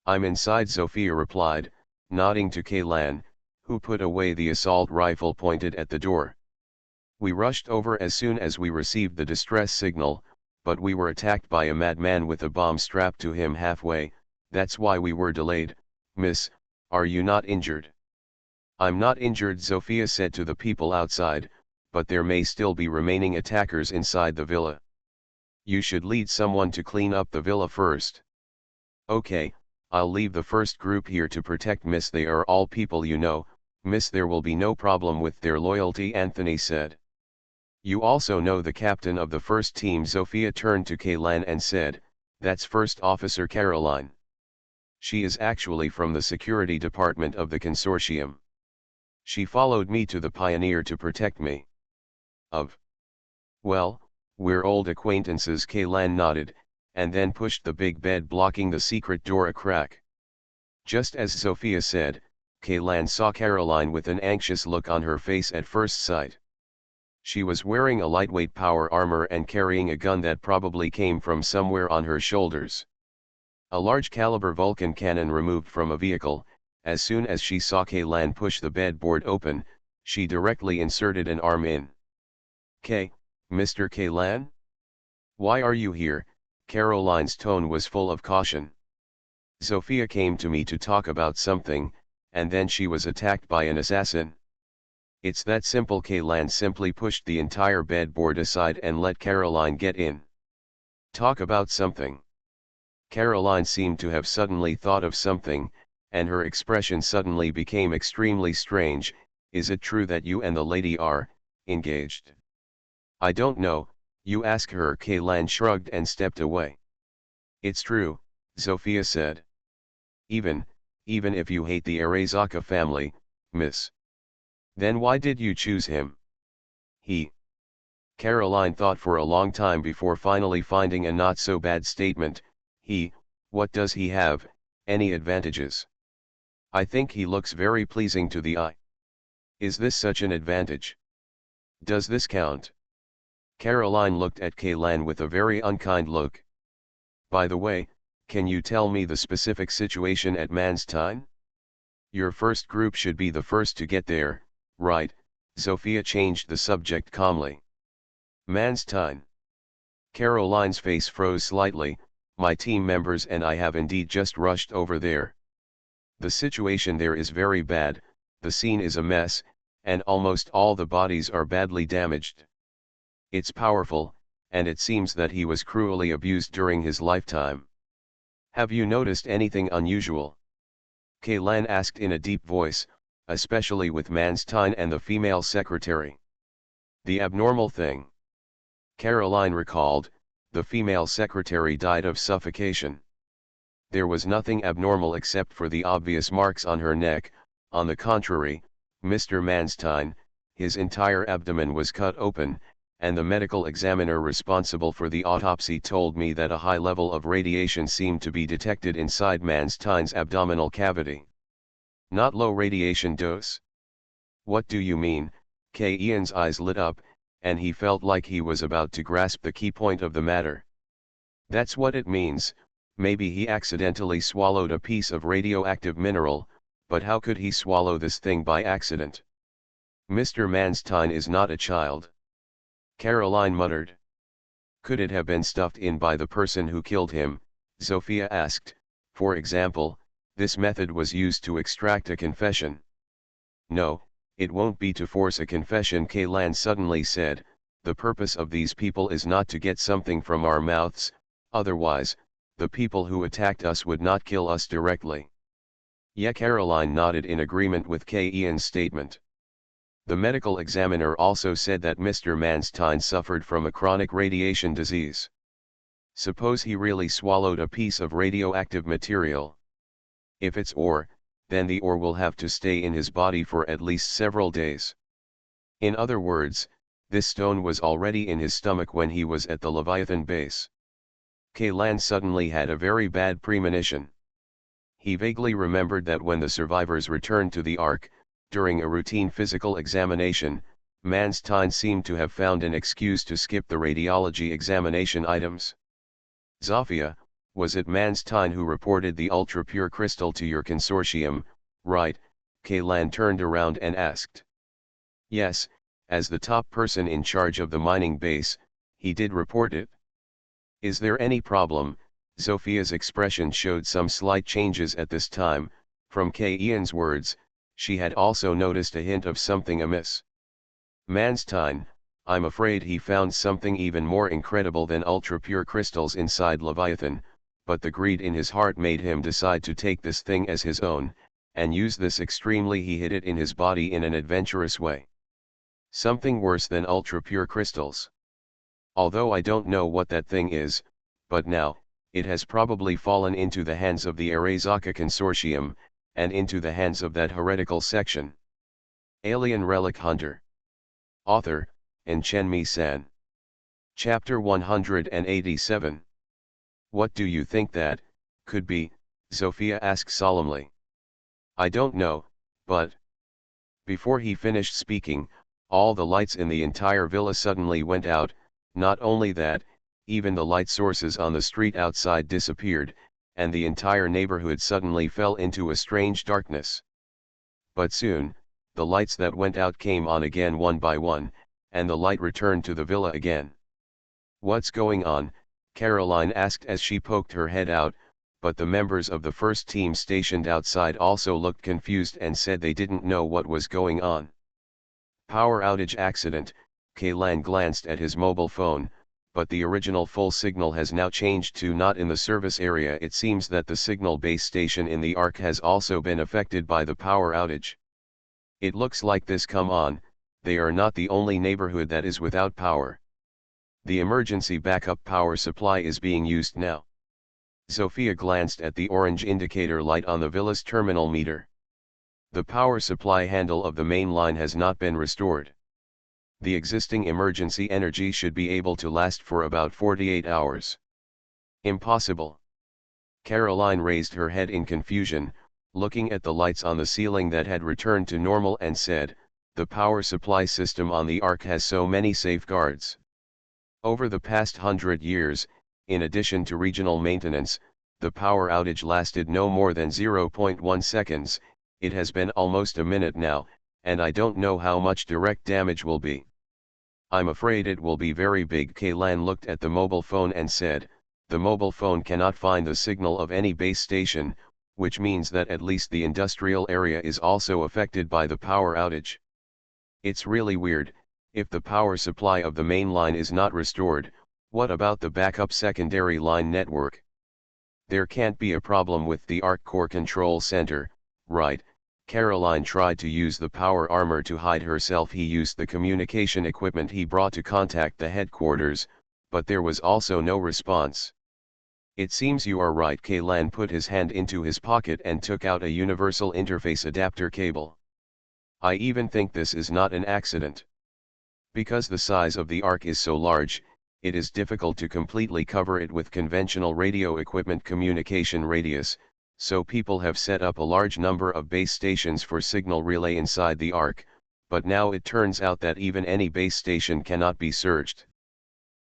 "I'm inside," Sophia replied, nodding to Kaylan, who put away the assault rifle pointed at the door. "We rushed over as soon as we received the distress signal, but we were attacked by a madman with a bomb strapped to him halfway. That's why we were delayed. Miss, are you not injured?" "I'm not injured," Sophia said to the people outside, "but there may still be remaining attackers inside the villa. You should lead someone to clean up the villa first." "Okay, I'll leave the first group here to protect Miss. They are all people you know, Miss. There will be no problem with their loyalty," Anthony said. "You also know the captain of the first team." Sophia turned to Kaylan and said, "That's First Officer Caroline. She is actually from the security department of the consortium. She followed me to the Pioneer to protect me." Well, we're old acquaintances." Kaylan nodded, and then pushed the big bed blocking the secret door a crack. Just as Sophia said, Kaylan saw Caroline with an anxious look on her face at first sight. She was wearing a lightweight power armor and carrying a gun that probably came from somewhere on her shoulders. A large caliber Vulcan cannon removed from a vehicle. As soon as she saw Kaylan push the bedboard open, she directly inserted an arm in. Mr. Kaylan? Why are you here?" Caroline's tone was full of caution. "Sophia came to me to talk about something, and then she was attacked by an assassin. It's that simple." Kaylan simply pushed the entire bedboard aside and let Caroline get in. "Talk about something." Caroline seemed to have suddenly thought of something, and her expression suddenly became extremely strange. "Is it true that you and the lady are engaged?" "I don't know, you ask her." Kaylan shrugged and stepped away. "It's true," Sophia said. Even if you hate the Arezaka family, Miss. Then why did you choose him?" Caroline thought for a long time before finally finding a not-so-bad statement. What does he have, any advantages?" "I think he looks very pleasing to the eye." "Is this such an advantage? Does this count?" Caroline looked at Kaylan with a very unkind look. "By the way, can you tell me the specific situation at Manstein? Your first group should be the first to get there, right?" Sophia changed the subject calmly. "Manstein." Caroline's face froze slightly. My team members and I have indeed just rushed over there. The situation there is very bad, the scene is a mess, and almost all the bodies are badly damaged. It's powerful, and it seems that he was cruelly abused during his lifetime. Have you noticed anything unusual? Kaylan asked in a deep voice, especially with Manstein and the female secretary. The abnormal thing. Caroline recalled, the female secretary died of suffocation. There was nothing abnormal except for the obvious marks on her neck. On the contrary, Mr. Manstein, his entire abdomen was cut open, and the medical examiner responsible for the autopsy told me that a high level of radiation seemed to be detected inside Manstein's abdominal cavity. Not low radiation dose. What do you mean? Ian's eyes lit up, and he felt like he was about to grasp the key point of the matter. That's what it means. Maybe he accidentally swallowed a piece of radioactive mineral, but how could he swallow this thing by accident? Mr. Manstein is not a child. Caroline muttered. Could it have been stuffed in by the person who killed him? Sophia asked. For example, this method was used to extract a confession. No, it won't be to force a confession, Kaylan suddenly said. The purpose of these people is not to get something from our mouths, otherwise, the people who attacked us would not kill us directly. Yeah, Caroline nodded in agreement with Ian's statement. The medical examiner also said that Mr. Manstein suffered from a chronic radiation disease. Suppose he really swallowed a piece of radioactive material. If it's ore, then the ore will have to stay in his body for at least several days. In other words, this stone was already in his stomach when he was at the Leviathan base. Kaylan suddenly had a very bad premonition. He vaguely remembered that when the survivors returned to the Ark, during a routine physical examination, Manstein seemed to have found an excuse to skip the radiology examination items. Zofia, was it Manstein who reported the ultra-pure crystal to your consortium, right? Kaylan turned around and asked. Yes, as the top person in charge of the mining base, he did report it. Is there any problem? Sophia's expression showed some slight changes at this time. From Ian's words, she had also noticed a hint of something amiss. Manstein, I'm afraid he found something even more incredible than ultra-pure crystals inside Leviathan, but the greed in his heart made him decide to take this thing as his own, and use this extremely. He hid it in his body in an adventurous way. Something worse than ultra-pure crystals. Although I don't know what that thing is, but now, it has probably fallen into the hands of the Arezaka Consortium, and into the hands of that heretical section. Alien Relic Hunter. Author, Enchenmi-san. Chapter 187. What do you think that could be? Sophia asked solemnly. I don't know, but... Before he finished speaking, all the lights in the entire villa suddenly went out. Not only that, even the light sources on the street outside disappeared, and the entire neighborhood suddenly fell into a strange darkness. But soon, the lights that went out came on again one by one, and the light returned to the villa again. What's going on? Caroline asked as she poked her head out, but the members of the first team stationed outside also looked confused and said they didn't know what was going on. Power outage accident. Kaylan glanced at his mobile phone, but the original full signal has now changed to not in the service area. It seems that the signal base station in the Ark has also been affected by the power outage. It looks like this. Come on, they are not the only neighborhood that is without power. The emergency backup power supply is being used now. Sophia glanced at the orange indicator light on the villa's terminal meter. The power supply handle of the main line has not been restored. The existing emergency energy should be able to last for about 48 hours. Impossible. Caroline raised her head in confusion, looking at the lights on the ceiling that had returned to normal, and said, the power supply system on the Ark has so many safeguards. Over the past 100 years, in addition to regional maintenance, the power outage lasted no more than 0.1 seconds, it has been almost a minute now, and I don't know how much direct damage will be. I'm afraid it will be very big. Kaylan looked at the mobile phone and said, the mobile phone cannot find the signal of any base station, which means that at least the industrial area is also affected by the power outage. It's really weird. If the power supply of the main line is not restored, what about the backup secondary line network? There can't be a problem with the ARC core control center, right? Caroline tried to use the power armor to hide herself. He used the communication equipment he brought to contact the headquarters, but there was also no response. It seems you are right. Kaylan put his hand into his pocket and took out a universal interface adapter cable. I even think this is not an accident. Because the size of the ARC is so large, it is difficult to completely cover it with conventional radio equipment communication radius, so people have set up a large number of base stations for signal relay inside the ARC, but now it turns out that even any base station cannot be searched.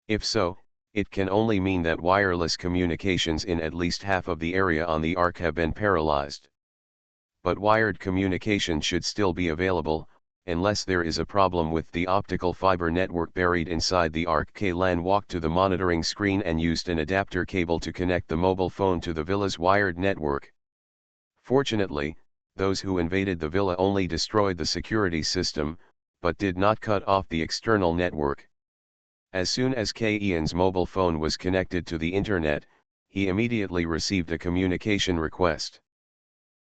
If so, it can only mean that wireless communications in at least half of the area on the ARC have been paralyzed. But wired communication should still be available, unless there is a problem with the optical fiber network buried inside the ARC. Kaylan walked to the monitoring screen and used an adapter cable to connect the mobile phone to the villa's wired network. Fortunately, those who invaded the villa only destroyed the security system, but did not cut off the external network. As soon as Ian's mobile phone was connected to the internet, he immediately received a communication request.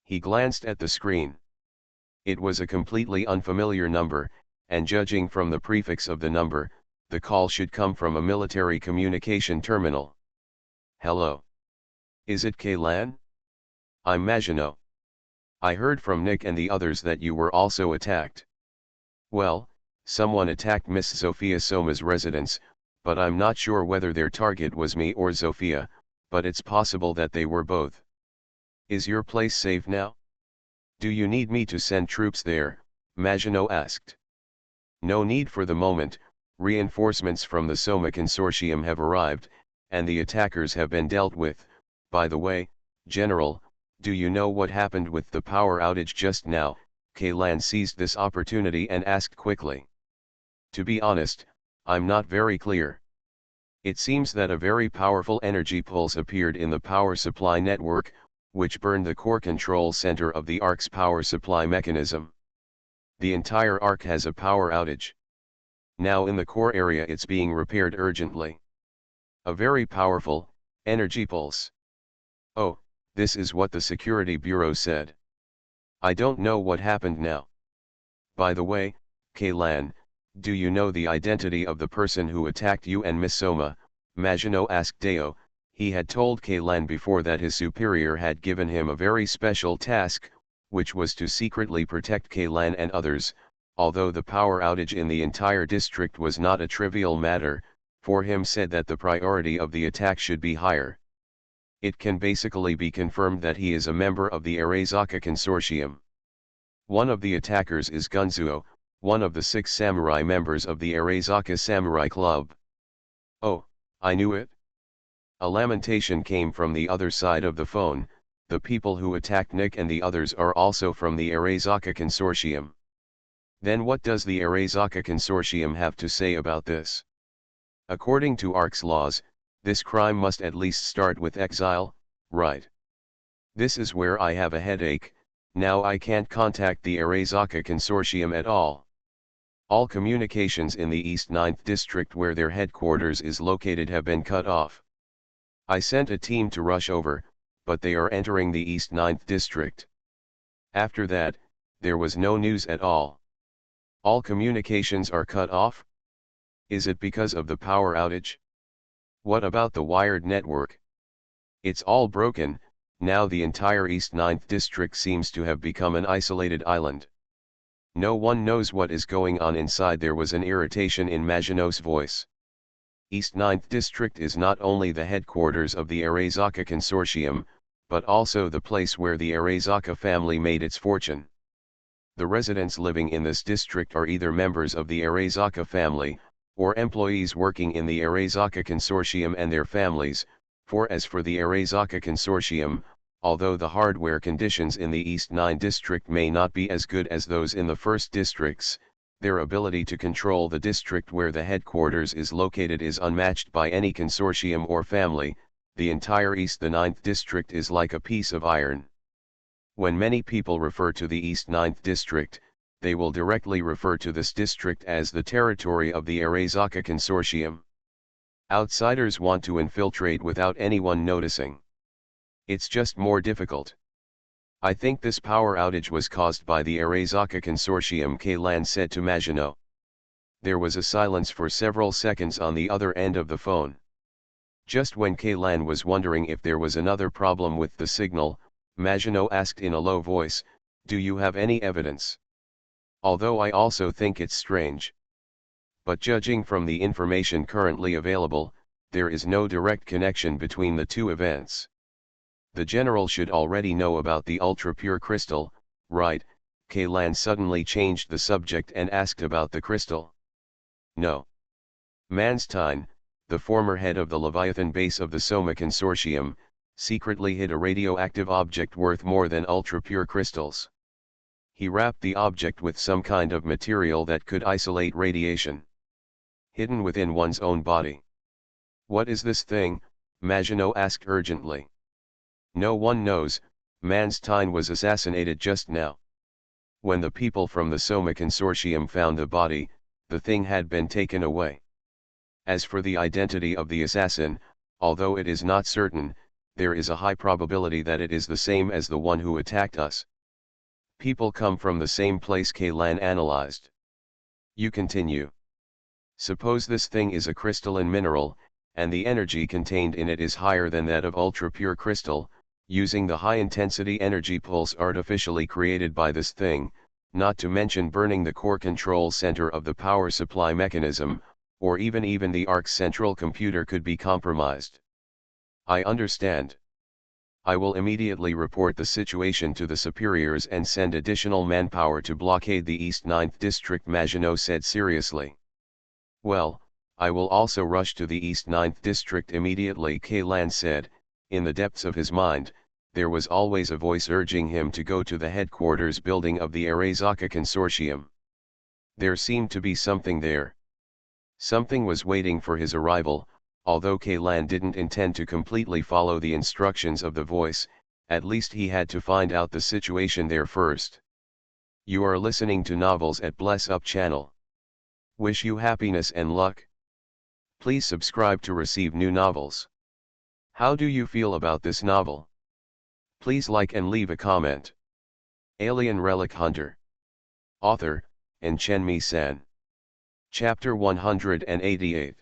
He glanced at the screen. It was a completely unfamiliar number, and judging from the prefix of the number, the call should come from a military communication terminal. Hello. Is it Kaylan? I'm Maginot. I heard from Nick and the others that you were also attacked. Well, someone attacked Miss Sophia Soma's residence, but I'm not sure whether their target was me or Sophia, but it's possible that they were both. Is your place safe now? Do you need me to send troops there? Maginot asked. No need for the moment. Reinforcements from the Soma consortium have arrived, and the attackers have been dealt with. By the way, General, do you know what happened with the power outage just now? Kaylan seized this opportunity and asked quickly. To be honest, I'm not very clear. It seems that a very powerful energy pulse appeared in the power supply network, which burned the core control center of the ARC's power supply mechanism. The entire ARC has a power outage. Now in the core area it's being repaired urgently. A very powerful energy pulse. Oh, this is what the Security Bureau said. I don't know what happened now. By the way, Kaylan, do you know the identity of the person who attacked you and Miss Soma? Maginot asked Deo. He had told Kaylan before that his superior had given him a very special task, which was to secretly protect Kaylan and others, although the power outage in the entire district was not a trivial matter, for him said that the priority of the attack should be higher. It can basically be confirmed that he is a member of the Arezaka consortium. One of the attackers is Gunzuo, one of the 6 samurai members of the Arezaka Samurai Club. Oh, I knew it. A lamentation came from the other side of the phone. The people who attacked Nick and the others are also from the Arezaka consortium. Then what does the Arezaka consortium have to say about this? According to ARC's laws, this crime must at least start with exile, right? This is where I have a headache. Now I can't contact the Arezaka consortium at all. All communications in the East 9th District where their headquarters is located have been cut off. I sent a team to rush over, but they are entering the East 9th District. After that, there was no news at all. All communications are cut off? Is it because of the power outage? What about the wired network? It's all broken. Now the entire East 9th District seems to have become an isolated island. No one knows what is going on inside. There was an irritation in Maginot's voice. East 9th District is not only the headquarters of the Arezaka consortium, but also the place where the Arezaka family made its fortune. The residents living in this district are either members of the Arezaka family, or employees working in the Arezaka consortium and their families. For as for the Arezaka consortium, although the hardware conditions in the East 9 district may not be as good as those in the first districts, their ability to control the district where the headquarters is located is unmatched by any consortium or family. the entire East the Ninth District is like a piece of iron. When many people refer to the East Ninth District, they will directly refer to this district as the territory of the Arasaka Consortium. Outsiders want to infiltrate without anyone noticing. It's just more difficult. I think this power outage was caused by the Arasaka Consortium, Kaylan said to Maginot. There was a silence for several seconds on the other end of the phone. Just when Kaylan was wondering if there was another problem with the signal, Maginot asked in a low voice, "Do you have any evidence?" "Although I also think it's strange. But judging from the information currently available, there is no direct connection between the two events. The general should already know about the ultra-pure crystal, right?" Kaylan suddenly changed the subject and asked about the crystal. "No. Manstein, the former head of the Leviathan base of the Soma Consortium, secretly hid a radioactive object worth more than ultra-pure crystals. He wrapped the object with some kind of material that could isolate radiation. Hidden within one's own body." "What is this thing?" Maginot asked urgently. "No one knows. Manstein was assassinated just now. When the people from the Soma Consortium found the body, the thing had been taken away. As for the identity of the assassin, although it is not certain, there is a high probability that it is the same as the one who attacked us. People come from the same place," Kaylan analyzed. "You continue. Suppose this thing is a crystalline mineral, and the energy contained in it is higher than that of ultra-pure crystal, using the high-intensity energy pulse artificially created by this thing, not to mention burning the core control center of the power supply mechanism, or even the ARC's central computer could be compromised." "I understand. I will immediately report the situation to the superiors and send additional manpower to blockade the East Ninth District," Maginot said seriously. "Well, I will also rush to the East Ninth District immediately," Kaylan said. In the depths of his mind, there was always a voice urging him to go to the headquarters building of the Arasaka Consortium. There seemed to be something there. Something was waiting for his arrival. Although Kaylan didn't intend to completely follow the instructions of the voice, at least he had to find out the situation there first. You are listening to Novels at Bless Up channel. Wish you happiness and luck. Please subscribe to receive new novels. How do you feel about this novel? Please like and leave a comment. Alien Relic Hunter. Author, Enchenmi-san. Chapter 188.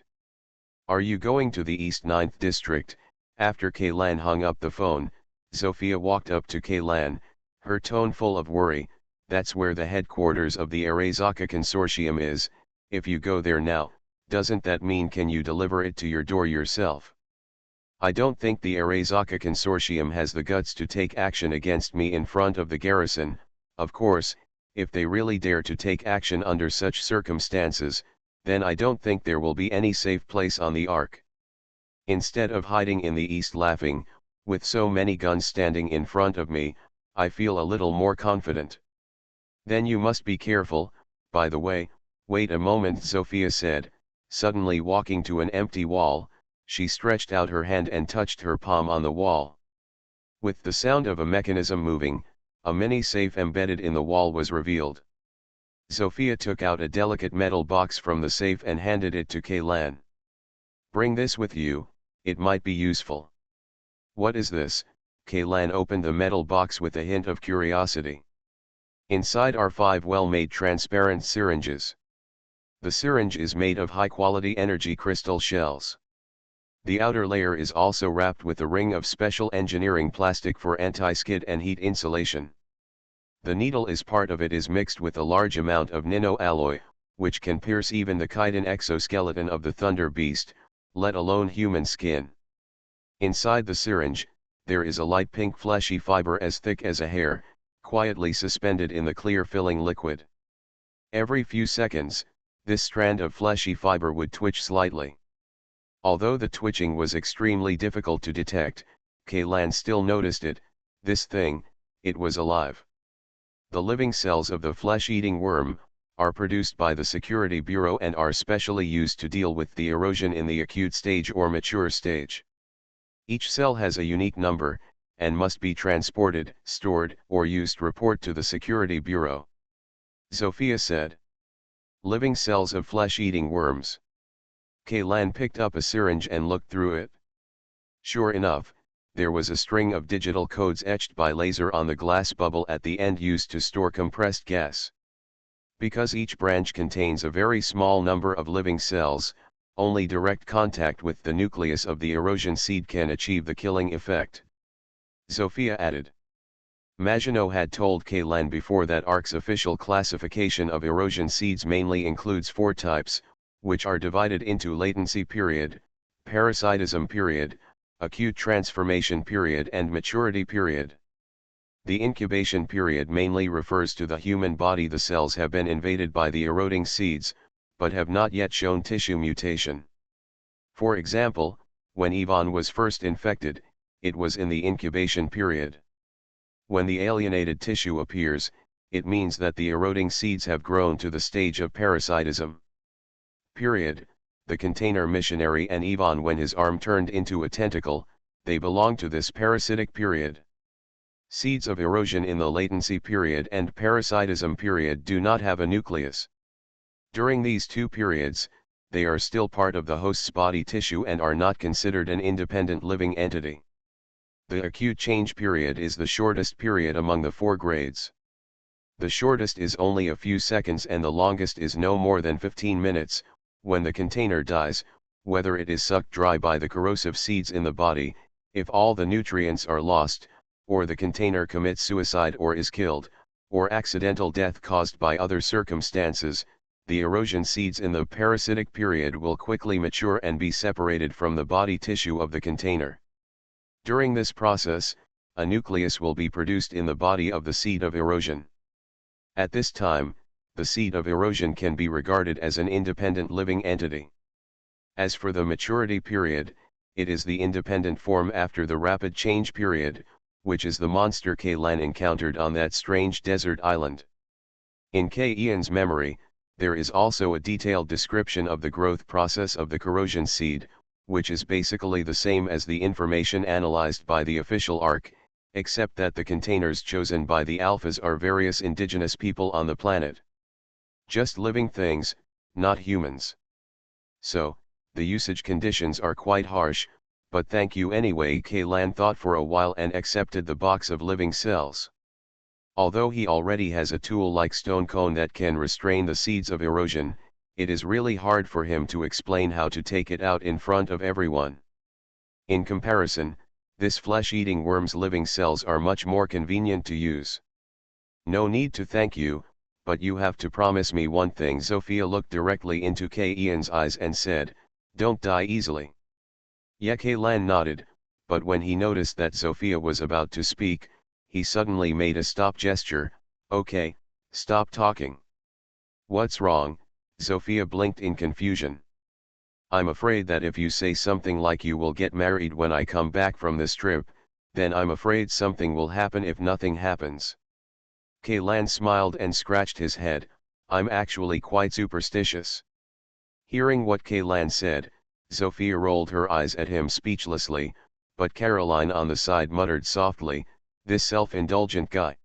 Are you going to the East Ninth District? After Kaylan hung up the phone, Zofia walked up to Kaylan, her tone full of worry. "That's where the headquarters of the Arasaka Consortium is. If you go there now, doesn't that mean can you deliver it to your door yourself?" "I don't think the Arasaka Consortium has the guts to take action against me in front of the garrison. Of course, if they really dare to take action under such circumstances, then I don't think there will be any safe place on the Ark. Instead of hiding in the east laughing, with so many guns standing in front of me, I feel a little more confident." "Then you must be careful. By the way, wait a moment," Zofia said, suddenly walking to an empty wall. She stretched out her hand and touched her palm on the wall. With the sound of a mechanism moving, a mini safe embedded in the wall was revealed. Zofia took out a delicate metal box from the safe and handed it to Kaylan. "Bring this with you, it might be useful." "What is this?" Kaylan opened the metal box with a hint of curiosity. Inside are 5 well-made transparent syringes. The syringe is made of high-quality energy crystal shells. The outer layer is also wrapped with a ring of special engineering plastic for anti-skid and heat insulation. The needle is part of it is mixed with a large amount of nano alloy, which can pierce even the chitin exoskeleton of the Thunder Beast, let alone human skin. Inside the syringe, there is a light pink fleshy fiber as thick as a hair, quietly suspended in the clear filling liquid. Every few seconds, this strand of fleshy fiber would twitch slightly. Although the twitching was extremely difficult to detect, Kaylan still noticed it. This thing, it was alive. The living cells of the flesh-eating worm are produced by the Security Bureau and are specially used to deal with the erosion in the acute stage or mature stage. Each cell has a unique number, and must be transported, stored, or used to report to the Security Bureau. Zofia said. Living cells of flesh-eating worms. Kaylan picked up a syringe and looked through it. Sure enough, there was a string of digital codes etched by laser on the glass bubble at the end used to store compressed gas. Because each branch contains a very small number of living cells, only direct contact with the nucleus of the erosion seed can achieve the killing effect. Zofia added. Maginot had told Kaylan before that ARC's official classification of erosion seeds mainly includes 4 types, which are divided into latency period, parasitism period, acute transformation period and maturity period. The incubation period mainly refers to the human body. The cells have been invaded by the eroding seeds, but have not yet shown tissue mutation. For example, when Yvonne was first infected, it was in the incubation period. When the alienated tissue appears, it means that the eroding seeds have grown to the stage of parasitism. Period. The container missionary and Yvonne, when his arm turned into a tentacle, they belong to this parasitic period. Seeds of erosion in the latency period and parasitism period do not have a nucleus. During these 2 periods, they are still part of the host's body tissue and are not considered an independent living entity. The acute change period is the shortest period among the 4 grades. The shortest is only a few seconds and the longest is no more than 15 minutes, when the container dies, whether it is sucked dry by the corrosive seeds in the body, if all the nutrients are lost, or the container commits suicide or is killed, or accidental death caused by other circumstances. The erosion seeds in the parasitic period will quickly mature and be separated from the body tissue of the container. During this process, a nucleus will be produced in the body of the seed of erosion. At this time, the seed of erosion can be regarded as an independent living entity. As for the maturity period, it is the independent form after the rapid change period, which is the monster Kaylan encountered on that strange desert island. In K. Ian's memory, there is also a detailed description of the growth process of the corrosion seed, which is basically the same as the information analyzed by the official ARC, except that the containers chosen by the alphas are various indigenous people on the planet. Just living things, not humans. So, the usage conditions are quite harsh, but thank you anyway. Kaylan thought for a while and accepted the box of living cells. Although he already has a tool like stone cone that can restrain the seeds of erosion, it is really hard for him to explain how to take it out in front of everyone. In comparison, this flesh-eating worm's living cells are much more convenient to use. No need to thank you, but you have to promise me one thing. Zofia looked directly into K. Ian's eyes and said, don't die easily. Yeah, Kaylan nodded, but when he noticed that Zofia was about to speak, he suddenly made a stop gesture. Okay, stop talking. What's wrong? Zofia blinked in confusion. I'm afraid that if you say something like you will get married when I come back from this trip, then I'm afraid something will happen if nothing happens. Kaylan smiled and scratched his head. I'm actually quite superstitious. Hearing what Kaylan said, Zofia rolled her eyes at him speechlessly, but Caroline on the side muttered softly, this self-indulgent guy.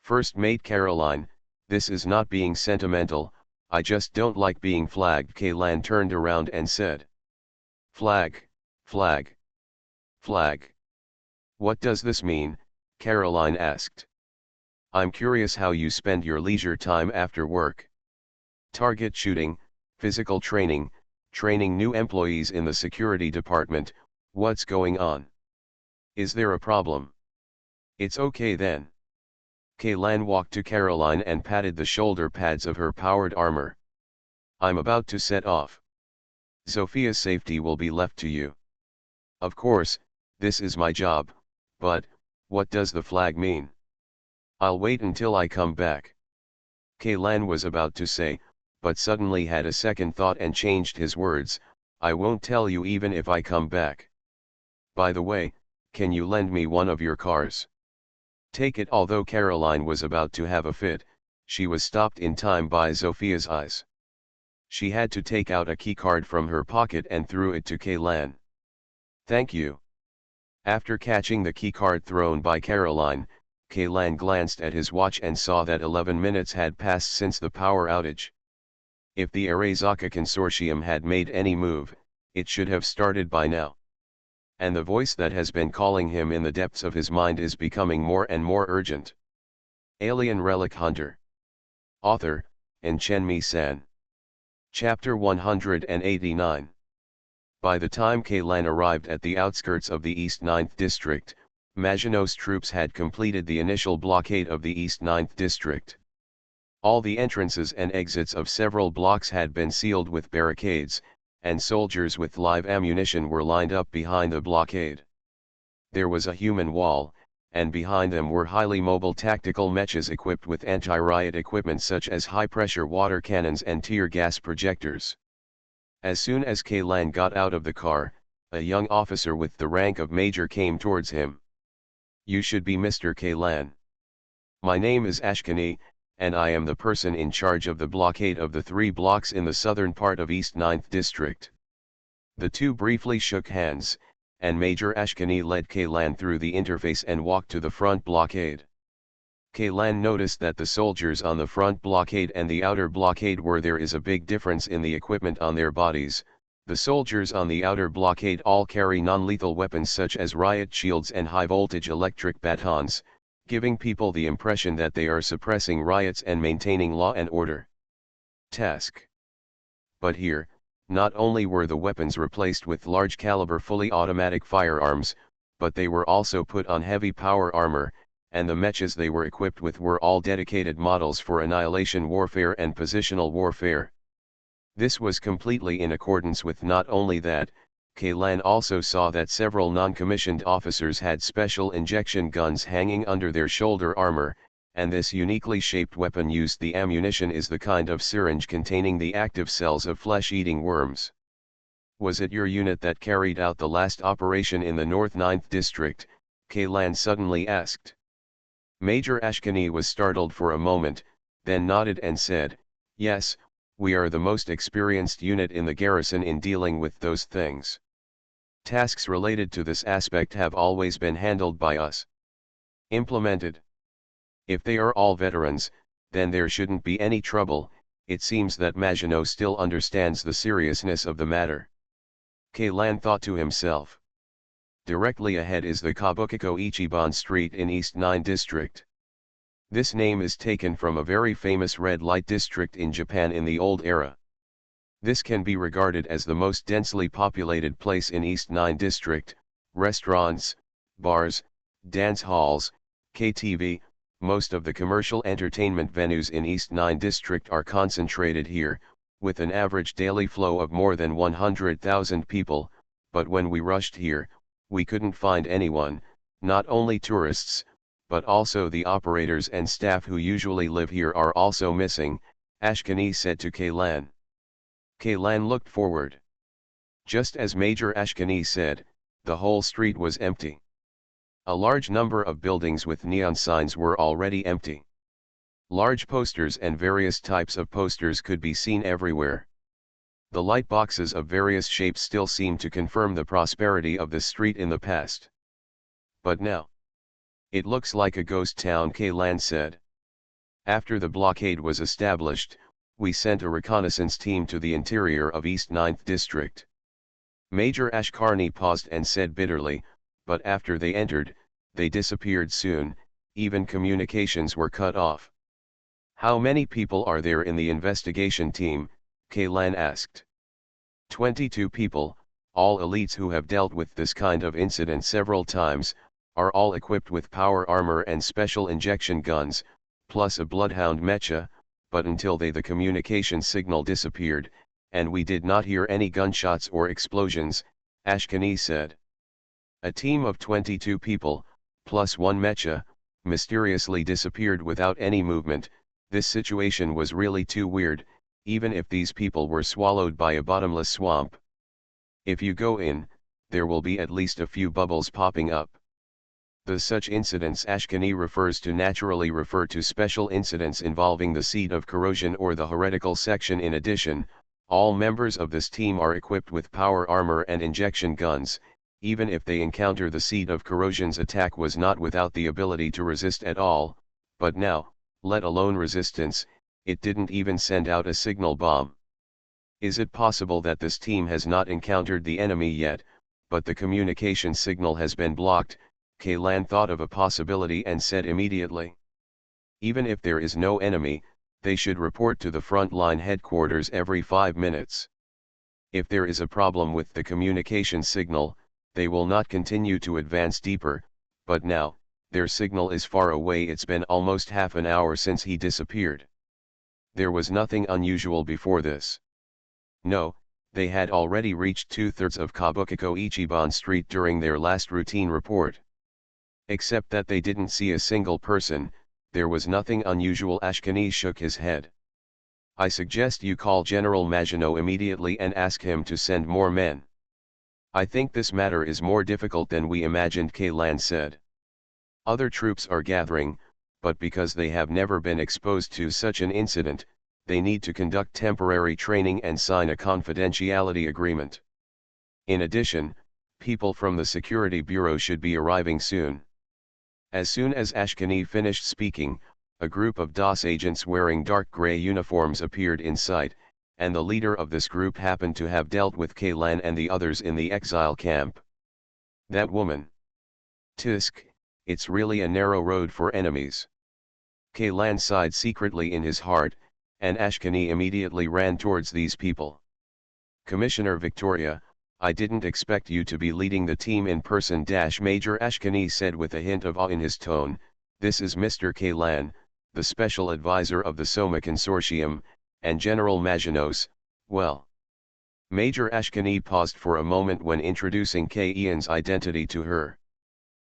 First mate Caroline, this is not being sentimental, I just don't like being flagged. Kaylan turned around and said. Flag, flag, flag. What does this mean? Caroline asked. I'm curious how you spend your leisure time after work. Target shooting, physical training, training new employees in the security department, what's going on? Is there a problem? It's okay then. Kaylan walked to Caroline and patted the shoulder pads of her powered armor. I'm about to set off. Zofia's safety will be left to you. Of course, this is my job, but, what does the flag mean? I'll wait until I come back. Kaylan was about to say, but suddenly had a second thought and changed his words, I won't tell you even if I come back. By the way, can you lend me one of your cars? Take it. Although Caroline was about to have a fit, she was stopped in time by Zofia's eyes. She had to take out a keycard from her pocket and threw it to Kaylan. Thank you. After catching the keycard thrown by Caroline, Kaylan glanced at his watch and saw that 11 minutes had passed since the power outage. If the Arezaka Consortium had made any move, it should have started by now. And the voice that has been calling him in the depths of his mind is becoming more and more urgent. Alien Relic Hunter. Author, Chenmi-san. Chapter 189. By the time Kaylan arrived at the outskirts of the East 9th District, Maginot's troops had completed the initial blockade of the East 9th District. All the entrances and exits of several blocks had been sealed with barricades, and soldiers with live ammunition were lined up behind the blockade. There was a human wall, and behind them were highly mobile tactical mechas equipped with anti-riot equipment such as high-pressure water cannons and tear gas projectors. As soon as Kaylan got out of the car, a young officer with the rank of major came towards him. "You should be Mr. Kaylan. My name is Ashkani, and I am the person in charge of the blockade of the 3 blocks in the southern part of East 9th District." The two briefly shook hands, and Major Ashkani led Kaylan through the interface and walked to the front blockade. Kaylan noticed that the soldiers on the front blockade and the outer blockade there is a big difference in the equipment on their bodies. The soldiers on the outer blockade all carry non-lethal weapons such as riot shields and high-voltage electric batons, giving people the impression that they are suppressing riots and maintaining law and order. Task. But here, not only were the weapons replaced with large-caliber fully automatic firearms, but they were also put on heavy power armor, and the mechas they were equipped with were all dedicated models for annihilation warfare and positional warfare. This was completely in accordance with not only that, Kaylan also saw that several non-commissioned officers had special injection guns hanging under their shoulder armor, and this uniquely shaped weapon used the ammunition is the kind of syringe containing the active cells of flesh-eating worms. "Was it your unit that carried out the last operation in the North 9th District?" Kaylan suddenly asked. Major Ashkani was startled for a moment, then nodded and said, "Yes, we are the most experienced unit in the garrison in dealing with those things. Tasks related to this aspect have always been handled by us. Implemented. If they are all veterans, then there shouldn't be any trouble." It seems that Maginot still understands the seriousness of the matter. Kaylan thought to himself. Directly ahead is the Kabukiko Ichiban Street in East 9 District. This name is taken from a very famous red light district in Japan in the old era. This can be regarded as the most densely populated place in East 9 District. Restaurants, bars, dance halls, KTV, most of the commercial entertainment venues in East 9 District are concentrated here, with an average daily flow of more than 100,000 people, but when we rushed here, we couldn't find anyone, not only tourists, but also the operators and staff who usually live here are also missing, Ashkani said to Kaylan. Kaylan looked forward. Just as Major Ashkani said, the whole street was empty. A large number of buildings with neon signs were already empty. Large posters and various types of posters could be seen everywhere. The light boxes of various shapes still seemed to confirm the prosperity of the street in the past. But now, it looks like a ghost town, Kaylan said. After the blockade was established, we sent a reconnaissance team to the interior of East 9th District. Major Ashkarni paused and said bitterly, but after they entered, they disappeared soon, even communications were cut off. "How many people are there in the investigation team?" Kaylan asked. 22 people, all elites who have dealt with this kind of incident several times, are all equipped with power armor and special injection guns, plus a bloodhound mecha, but until the communication signal disappeared, and we did not hear any gunshots or explosions, Ashkani said. A team of 22 people, plus one mecha, mysteriously disappeared without any movement. This situation was really too weird, even if these people were swallowed by a bottomless swamp. If you go in, there will be at least a few bubbles popping up. The such incidents Ashkani refers to naturally refer to special incidents involving the seat of corrosion or the heretical section. In addition, all members of this team are equipped with power armor and injection guns, Even if they encounter the seat of corrosion's attack was not without the ability to resist at all, but now, let alone resistance, it didn't even send out a signal bomb. Is it possible that this team has not encountered the enemy yet, but the communication signal has been blocked? Kaylan thought of a possibility and said immediately. Even if there is no enemy, they should report to the frontline headquarters every 5 minutes. If there is a problem with the communication signal, they will not continue to advance deeper, but now, their signal is far away. It's been almost half an hour since he disappeared. There was nothing unusual before this. No, they had already reached 2/3 of Kabukicho Ichiban Street during their last routine report. Except that they didn't see a single person, there was nothing unusual. Ashkani shook his head. I suggest you call General Maginot immediately and ask him to send more men. I think this matter is more difficult than we imagined, Kaylan said. Other troops are gathering, but because they have never been exposed to such an incident, they need to conduct temporary training and sign a confidentiality agreement. In addition, people from the Security Bureau should be arriving soon. As soon as Ashkani finished speaking, a group of DOS agents wearing dark gray uniforms appeared in sight, and the leader of this group happened to have dealt with Kaylan and the others in the exile camp. That woman. Tisk, it's really a narrow road for enemies. Kaylan sighed secretly in his heart, and Ashkani immediately ran towards these people. Commissioner Victoria, I didn't expect you to be leading the team in person. Major Ashkani said with a hint of awe in his tone. This is Mr. Kaylan, the special advisor of the Soma Consortium, and General Maginot. Well. Major Ashkani paused for a moment when introducing Kayan's identity to her.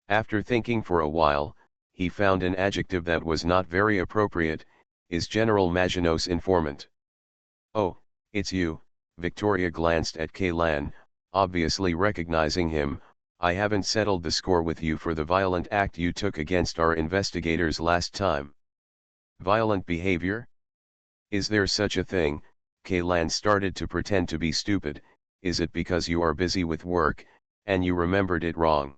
After thinking for a while, he found an adjective that was not very appropriate. Is General Maginot's informant? Oh, it's you. Victoria glanced at Kaylan, obviously recognizing him. I haven't settled the score with you for the violent act you took against our investigators last time. Violent behavior? Is there such a thing? Kaylan started to pretend to be stupid. Is it because you are busy with work, and you remembered it wrong?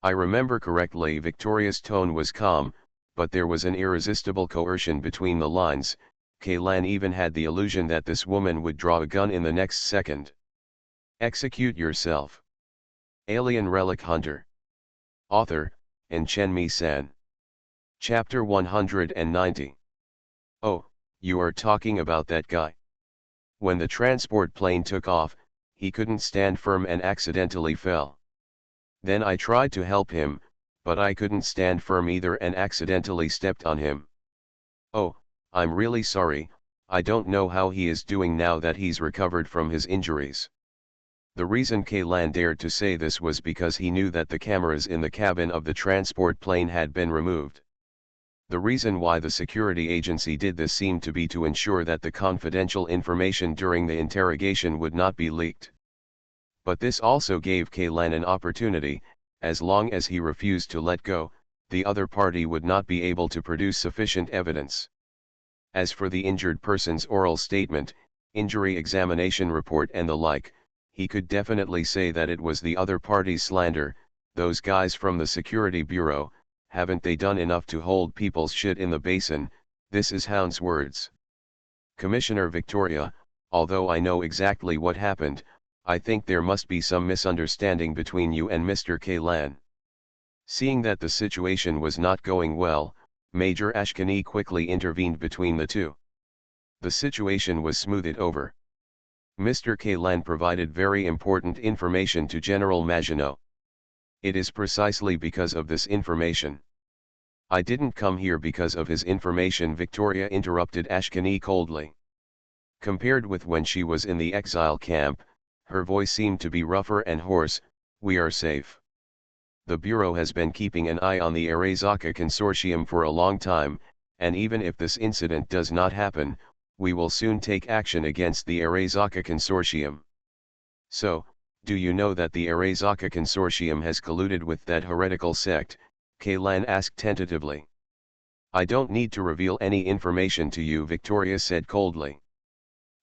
I remember correctly. Victoria's tone was calm, but there was an irresistible coercion between the lines. Kaylan even had the illusion that this woman would draw a gun in the next second. Execute yourself. Alien Relic Hunter. Author, Enchenmi-san. Chapter 190. Oh, you are talking about that guy. When the transport plane took off, he couldn't stand firm and accidentally fell. Then I tried to help him, but I couldn't stand firm either and accidentally stepped on him. Oh, I'm really sorry. I don't know how he is doing now that he's recovered from his injuries. The reason Kaylan dared to say this was because he knew that the cameras in the cabin of the transport plane had been removed. The reason why the security agency did this seemed to be to ensure that the confidential information during the interrogation would not be leaked. But this also gave Kaylan an opportunity. As long as he refused to let go, the other party would not be able to produce sufficient evidence. As for the injured person's oral statement, injury examination report and the like, he could definitely say that it was the other party's slander. Those guys from the Security Bureau, haven't they done enough to hold people's shit in the basin? This is Hound's words. Commissioner Victoria, although I know exactly what happened, I think there must be some misunderstanding between you and Mr. Kaylan. Seeing that the situation was not going well, Major Ashkani quickly intervened between the two. The situation was smoothed over. Mr. Kaylan provided very important information to General Maginot. It is precisely because of this information. I didn't come here because of his information, Victoria interrupted Ashkani coldly. Compared with when she was in the exile camp, her voice seemed to be rougher and hoarse. We are safe. The Bureau has been keeping an eye on the Arezaka Consortium for a long time, and even if this incident does not happen, we will soon take action against the Arezaka Consortium. So, do you know that the Arezaka Consortium has colluded with that heretical sect? Kaylan asked tentatively. I don't need to reveal any information to you, Victoria said coldly.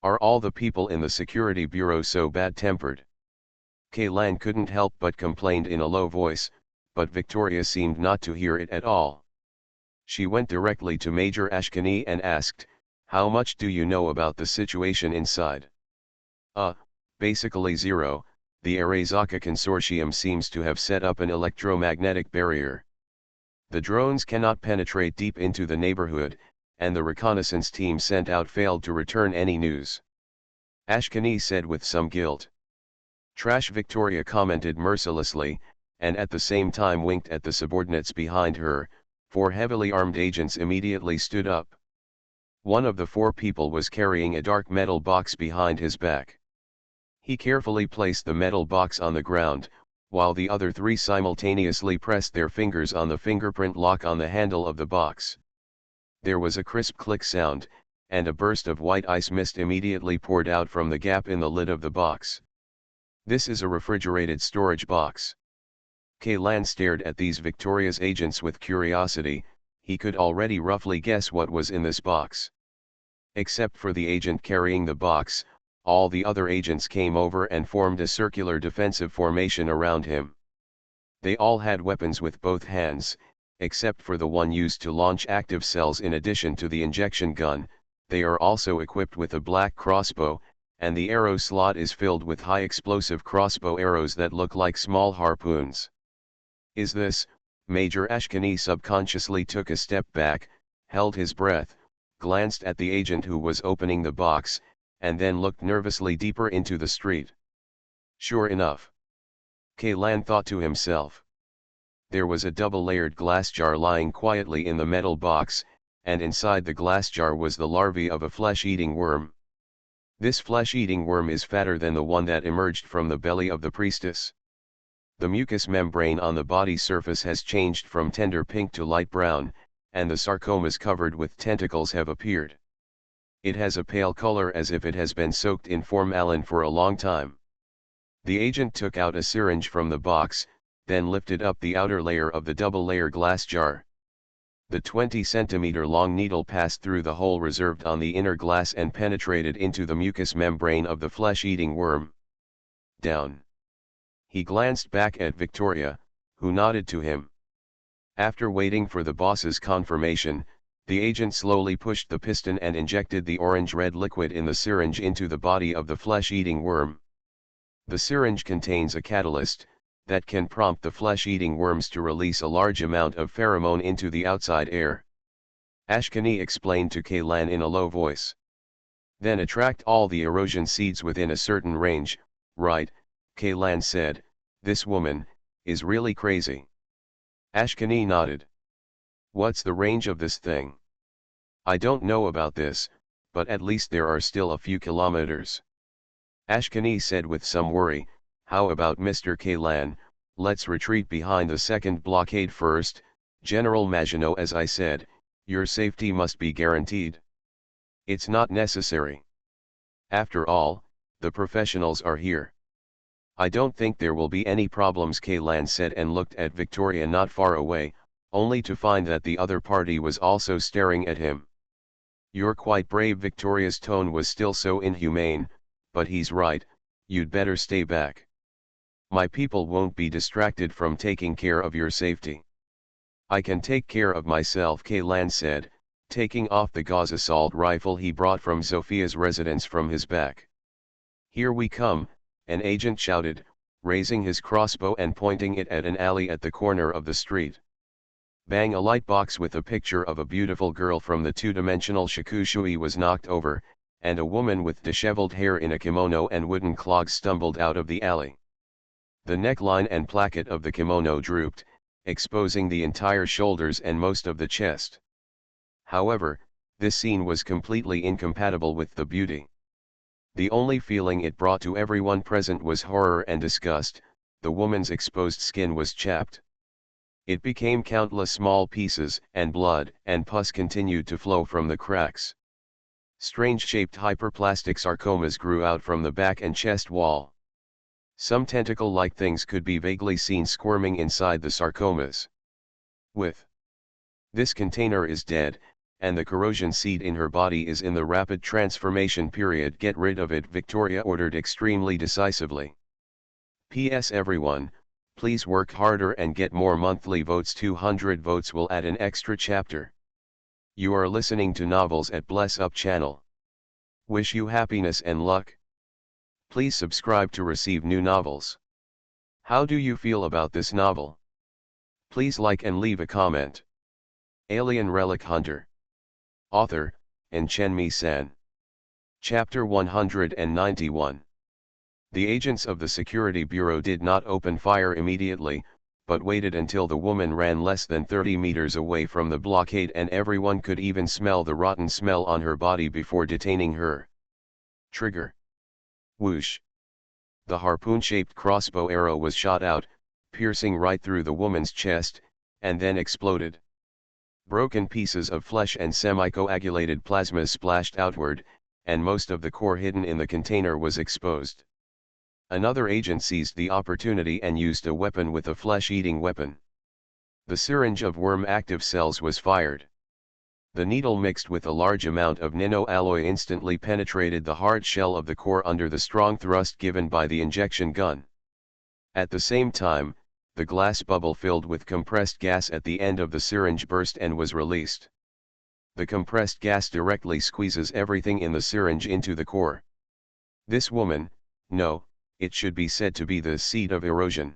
Are all the people in the Security Bureau so bad-tempered? Kaylan couldn't help but complained in a low voice, but Victoria seemed not to hear it at all. She went directly to Major Ashkani and asked, "How much do you know about the situation inside?" Basically zero. The Arezaka Consortium seems to have set up an electromagnetic barrier. The drones cannot penetrate deep into the neighborhood, and the reconnaissance team sent out failed to return any news. Ashkani said with some guilt. Trash, Victoria commented mercilessly, and at the same time winked at the subordinates behind her. 4 heavily armed agents immediately stood up. One of the 4 people was carrying a dark metal box behind his back. He carefully placed the metal box on the ground, while the other 3 simultaneously pressed their fingers on the fingerprint lock on the handle of the box. There was a crisp click sound, and a burst of white ice mist immediately poured out from the gap in the lid of the box. "This is a refrigerated storage box." Kaylan stared at these Victoria's agents with curiosity. He could already roughly guess what was in this box. Except for the agent carrying the box, all the other agents came over and formed a circular defensive formation around him. They all had weapons with both hands, except for the one used to launch active cells. In addition to the injection gun, they are also equipped with a black crossbow, and the arrow slot is filled with high explosive crossbow arrows that look like small harpoons. "Is this?" Major Ashkani subconsciously took a step back, held his breath, glanced at the agent who was opening the box, and then looked nervously deeper into the street. Sure enough, Kaylan thought to himself. There was a double-layered glass jar lying quietly in the metal box, and inside the glass jar was the larvae of a flesh-eating worm. This flesh-eating worm is fatter than the one that emerged from the belly of the priestess. The mucous membrane on the body surface has changed from tender pink to light brown, and the sarcomas covered with tentacles have appeared. It has a pale color as if it has been soaked in formalin for a long time. The agent took out a syringe from the box, then lifted up the outer layer of the double-layer glass jar. The 20-centimeter-long needle passed through the hole reserved on the inner glass and penetrated into the mucous membrane of the flesh-eating worm. Down. He glanced back at Victoria, who nodded to him. After waiting for the boss's confirmation, the agent slowly pushed the piston and injected the orange-red liquid in the syringe into the body of the flesh-eating worm. The syringe contains a catalyst that can prompt the flesh-eating worms to release a large amount of pheromone into the outside air. Ashkani explained to Kaylan in a low voice. Then attract all the erosion seeds within a certain range. Right, Kaylan said. This woman is really crazy. Ashkani nodded. What's the range of this thing? I don't know about this, but at least there are still a few kilometers. Ashkani said with some worry. How about Mr. Kaylan? Let's retreat behind the second blockade first. General Maginot, as I said, your safety must be guaranteed. It's not necessary. After all, the professionals are here. I don't think there will be any problems, Kaylan said and looked at Victoria not far away, only to find that the other party was also staring at him. You're quite brave. Victoria's tone was still so inhumane, but he's right, you'd better stay back. My people won't be distracted from taking care of your safety. I can take care of myself, Kaylan said, taking off the gauze assault rifle he brought from Sophia's residence from his back. Here we come, an agent shouted, raising his crossbow and pointing it at an alley at the corner of the street. Bang! A light box with a picture of a beautiful girl from the two-dimensional shakushui was knocked over, and a woman with disheveled hair in a kimono and wooden clogs stumbled out of the alley. The neckline and placket of the kimono drooped, exposing the entire shoulders and most of the chest. However, this scene was completely incompatible with the beauty. The only feeling it brought to everyone present was horror and disgust. The woman's exposed skin was chapped. It became countless small pieces, and blood and pus continued to flow from the cracks. Strange-shaped hyperplastic sarcomas grew out from the back and chest wall. Some tentacle-like things could be vaguely seen squirming inside the sarcomas. This container is dead, and the corrosion seed in her body is in the rapid transformation period. Get rid of it, Victoria ordered extremely decisively. PS everyone, please work harder and get more monthly votes. 200 votes will add an extra chapter. You are listening to Novels at Bless Up channel. Wish you happiness and luck. Please subscribe to receive new novels. How do you feel about this novel? Please like and leave a comment. Alien Relic Hunter. Author, Chen-Mi-san. Chapter 191. The agents of the Security Bureau did not open fire immediately, but waited until the woman ran less than 30 meters away from the blockade and everyone could even smell the rotten smell on her body before detaining her. Trigger. Whoosh. The harpoon-shaped crossbow arrow was shot out, piercing right through the woman's chest, and then exploded. Broken pieces of flesh and semi-coagulated plasma splashed outward, and most of the core hidden in the container was exposed. Another agent seized the opportunity and used a weapon with a flesh-eating weapon. The syringe of worm-active cells was fired. The needle mixed with a large amount of nano-alloy instantly penetrated the hard shell of the core under the strong thrust given by the injection gun. At the same time, the glass bubble filled with compressed gas at the end of the syringe burst and was released. The compressed gas directly squeezes everything in the syringe into the core. This woman, no, it should be said to be the seat of erosion.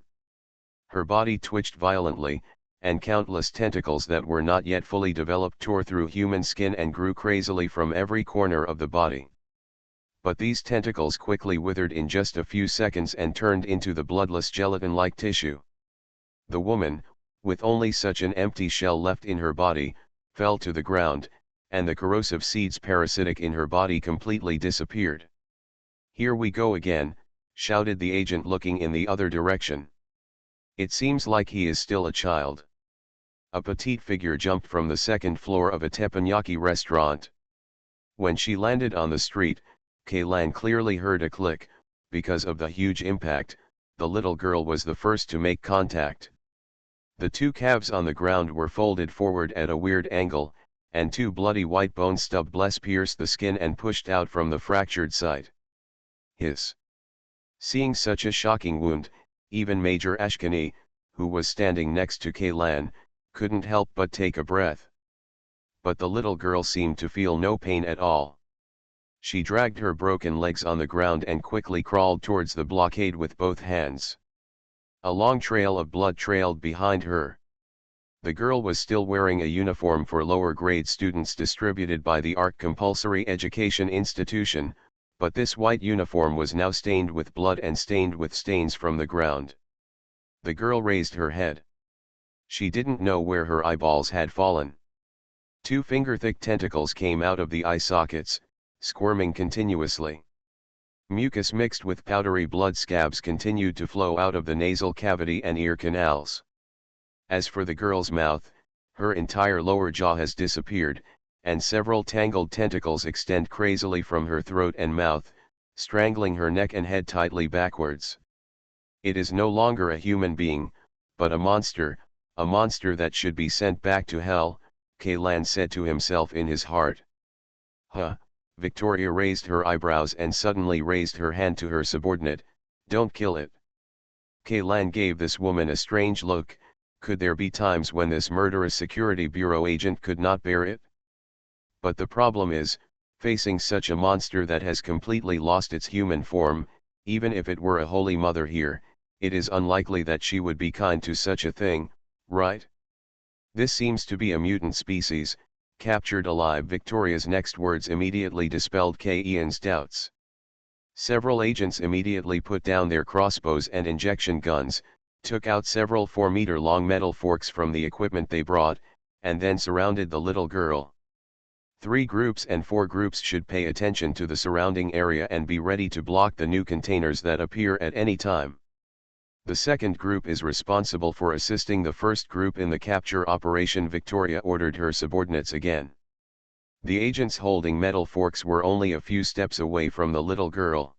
Her body twitched violently, and countless tentacles that were not yet fully developed tore through human skin and grew crazily from every corner of the body. But these tentacles quickly withered in just a few seconds and turned into the bloodless gelatin-like tissue. The woman, with only such an empty shell left in her body, fell to the ground, and the corrosive seeds parasitic in her body completely disappeared. "Here we go again," shouted the agent looking in the other direction. "It seems like he is still a child." A petite figure jumped from the second floor of a teppanyaki restaurant. When she landed on the street, Kaylan clearly heard a click. Because of the huge impact, the little girl was the first to make contact. The two calves on the ground were folded forward at a weird angle, and two bloody white bone stubs pierced the skin and pushed out from the fractured site. Hiss. Seeing such a shocking wound, even Major Ashkani, who was standing next to Kaylan, couldn't help but take a breath. But the little girl seemed to feel no pain at all. She dragged her broken legs on the ground and quickly crawled towards the blockade with both hands. A long trail of blood trailed behind her. The girl was still wearing a uniform for lower grade students distributed by the ARC Compulsory Education Institution, but this white uniform was now stained with blood and stained with stains from the ground. The girl raised her head. She didn't know where her eyeballs had fallen. Two finger-thick tentacles came out of the eye sockets, squirming continuously. Mucus mixed with powdery blood scabs continued to flow out of the nasal cavity and ear canals. As for the girl's mouth, her entire lower jaw has disappeared, and several tangled tentacles extend crazily from her throat and mouth, strangling her neck and head tightly backwards. It is no longer a human being, but a monster that should be sent back to hell, Kaylan said to himself in his heart. Huh, Victoria raised her eyebrows and suddenly raised her hand to her subordinate. "Don't kill it." Kaylan gave this woman a strange look. Could there be times when this murderous Security Bureau agent could not bear it? But the problem is, facing such a monster that has completely lost its human form, even if it were a holy mother here, it is unlikely that she would be kind to such a thing, right? This seems to be a mutant species, captured alive. Victoria's next words immediately dispelled Ian's doubts. Several agents immediately put down their crossbows and injection guns, took out several 4-meter-long metal forks from the equipment they brought, and then surrounded the little girl. 3 groups and 4 groups should pay attention to the surrounding area and be ready to block the new containers that appear at any time. The second group is responsible for assisting the first group in the capture operation. Victoria ordered her subordinates again. The agents holding metal forks were only a few steps away from the little girl.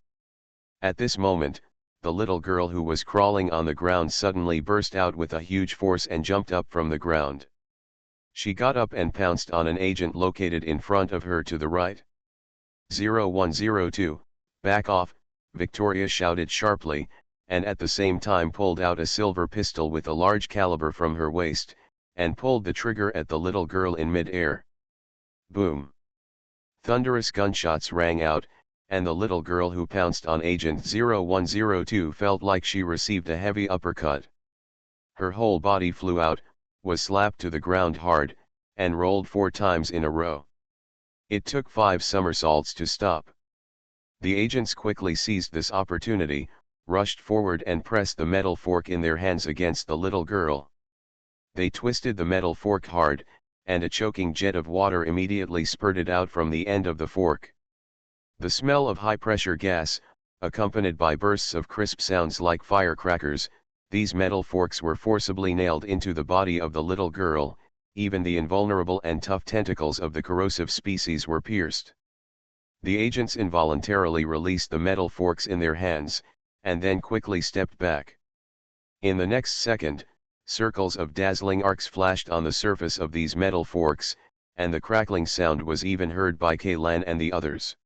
At this moment, the little girl who was crawling on the ground suddenly burst out with a huge force and jumped up from the ground. She got up and pounced on an agent located in front of her to the right. 0102, back off, Victoria shouted sharply, and at the same time pulled out a silver pistol with a large caliber from her waist, and pulled the trigger at the little girl in mid-air. Boom! Thunderous gunshots rang out, and the little girl who pounced on Agent 0102 felt like she received a heavy uppercut. Her whole body flew out, was slapped to the ground hard, and rolled 4 times in a row. It took 5 somersaults to stop. The agents quickly seized this opportunity, rushed forward and pressed the metal fork in their hands against the little girl. They twisted the metal fork hard, and a choking jet of water immediately spurted out from the end of the fork. The smell of high-pressure gas, accompanied by bursts of crisp sounds like firecrackers, these metal forks were forcibly nailed into the body of the little girl. Even the invulnerable and tough tentacles of the corrosive species were pierced. The agents involuntarily released the metal forks in their hands, and then quickly stepped back. In the next second, circles of dazzling arcs flashed on the surface of these metal forks, and the crackling sound was even heard by Kaylan and the others.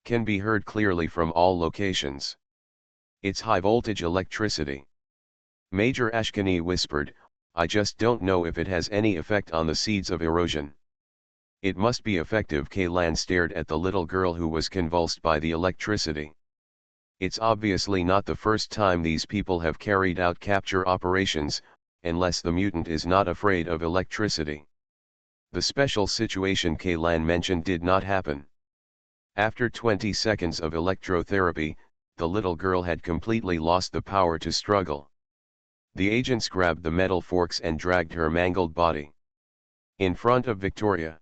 Can be heard clearly from all locations. It's high-voltage electricity. Major Ashkani whispered, I just don't know if it has any effect on the seeds of erosion. It must be effective. Kaylan stared at the little girl who was convulsed by the electricity. It's obviously not the first time these people have carried out capture operations, unless the mutant is not afraid of electricity. The special situation Kaylan mentioned did not happen. After 20 seconds of electrotherapy, the little girl had completely lost the power to struggle. The agents grabbed the metal forks and dragged her mangled body in front of Victoria.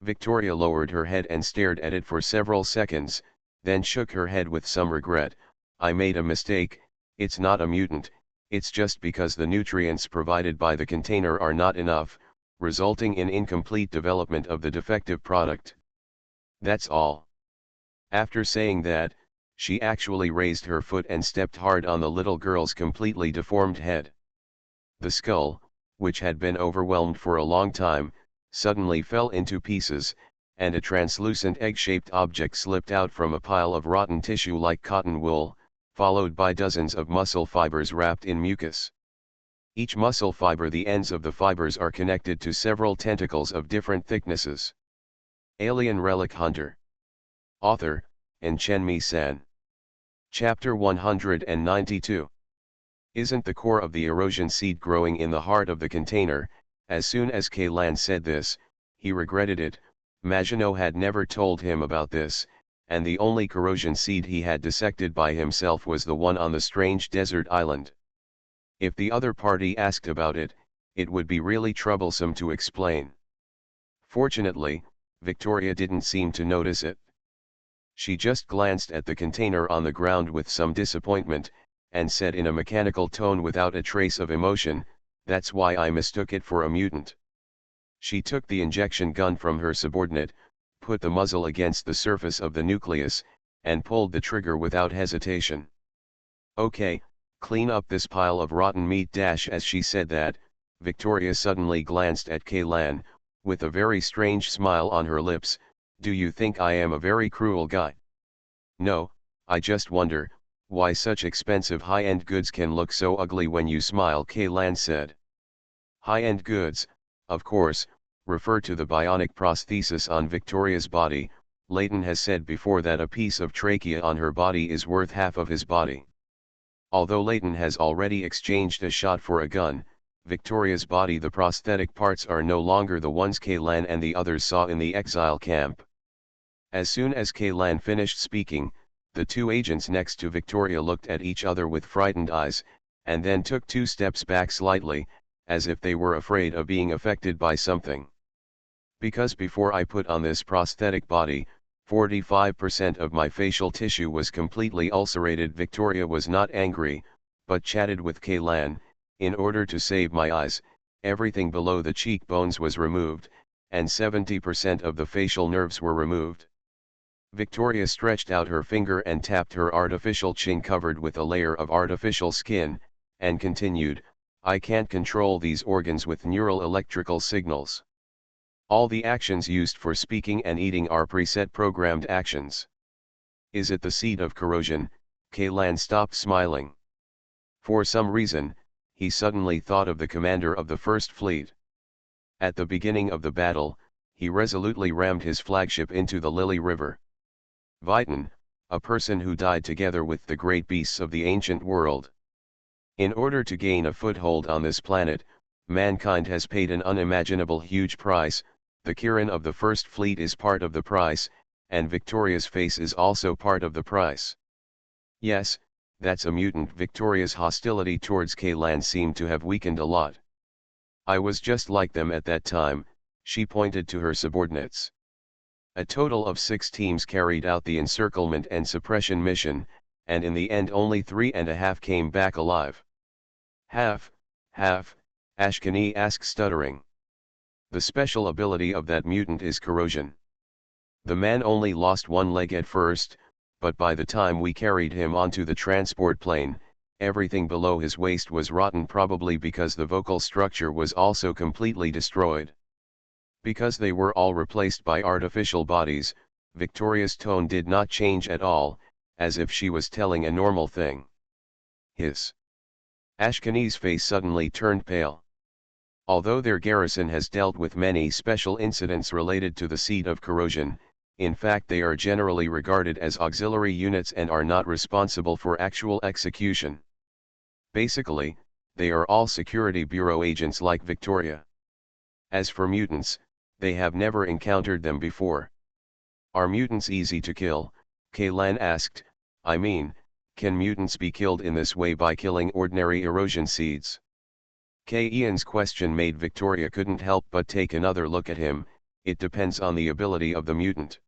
Victoria lowered her head and stared at it for several seconds, then shook her head with some regret. I made a mistake, it's not a mutant, it's just because the nutrients provided by the container are not enough, resulting in incomplete development of the defective product. That's all. After saying that, she actually raised her foot and stepped hard on the little girl's completely deformed head. The skull, which had been overwhelmed for a long time, suddenly fell into pieces, and a translucent egg-shaped object slipped out from a pile of rotten tissue like cotton wool, followed by dozens of muscle fibers wrapped in mucus. Each muscle fiber, the ends of the fibers are connected to several tentacles of different thicknesses. Alien Relic Hunter. Author, Chenmi-san. Chapter 192. Isn't the core of the erosion seed growing in the heart of the container? As soon as Kaylan said this, he regretted it. Maginot had never told him about this, and the only corrosion seed he had dissected by himself was the one on the strange desert island. If the other party asked about it, it would be really troublesome to explain. Fortunately, Victoria didn't seem to notice it. She just glanced at the container on the ground with some disappointment, and said in a mechanical tone without a trace of emotion, "That's why I mistook it for a mutant." She took the injection gun from her subordinate, put the muzzle against the surface of the nucleus, and pulled the trigger without hesitation. "Okay, clean up this pile of rotten meat." As she said that, Victoria suddenly glanced at Kaylan, with a very strange smile on her lips. "Do you think I am a very cruel guy?" "No, I just wonder why such expensive high-end goods can look so ugly when you smile," Kaylan said. High-end goods, of course, refer to the bionic prosthesis on Victoria's body. Leighton has said before that a piece of trachea on her body is worth half of his body. Although Leighton has already exchanged a shot for a gun, Victoria's body, the prosthetic parts, are no longer the ones Kaylan and the others saw in the exile camp. As soon as Kaylan finished speaking, the 2 agents next to Victoria looked at each other with frightened eyes, and then took 2 steps back slightly, as if they were afraid of being affected by something. "Because before I put on this prosthetic body, 45% of my facial tissue was completely ulcerated." Victoria was not angry, but chatted with Kaylan. "In order to save my eyes, everything below the cheekbones was removed, and 70% of the facial nerves were removed." Victoria stretched out her finger and tapped her artificial chin covered with a layer of artificial skin, and continued, "I can't control these organs with neural electrical signals. All the actions used for speaking and eating are preset programmed actions. Is it the seed of corrosion, Kaylan stopped smiling. For some reason, he suddenly thought of the commander of the First Fleet. At the beginning of the battle, he resolutely rammed his flagship into the Lily River. Vitan, a person who died together with the great beasts of the ancient world. In order to gain a foothold on this planet, mankind has paid an unimaginable huge price. The Kirin of the First Fleet is part of the price, and Victoria's face is also part of the price. Yes, that's a mutant. Victoria's hostility towards Kaylan seemed to have weakened a lot. I was just like them at that time, she pointed to her subordinates. A total of 6 teams carried out the encirclement and suppression mission, and in the end only 3.5 came back alive. Half, Ashkani asked, stuttering. The special ability of that mutant is corrosion. The man only lost one leg at first, but by the time we carried him onto the transport plane, everything below his waist was rotten, probably because the vocal structure was also completely destroyed. Because they were all replaced by artificial bodies, Victoria's tone did not change at all, as if she was telling a normal thing. Ashkani's face suddenly turned pale. Although their garrison has dealt with many special incidents related to the seed of corrosion, in fact they are generally regarded as auxiliary units and are not responsible for actual execution. Basically, they are all security bureau agents like Victoria. As for mutants, they have never encountered them before. Are mutants easy to kill? Kaylan asked. I mean, can mutants be killed in this way by killing ordinary erosion seeds? Ian's question made Victoria couldn't help but take another look at him. It depends on the ability of the mutant.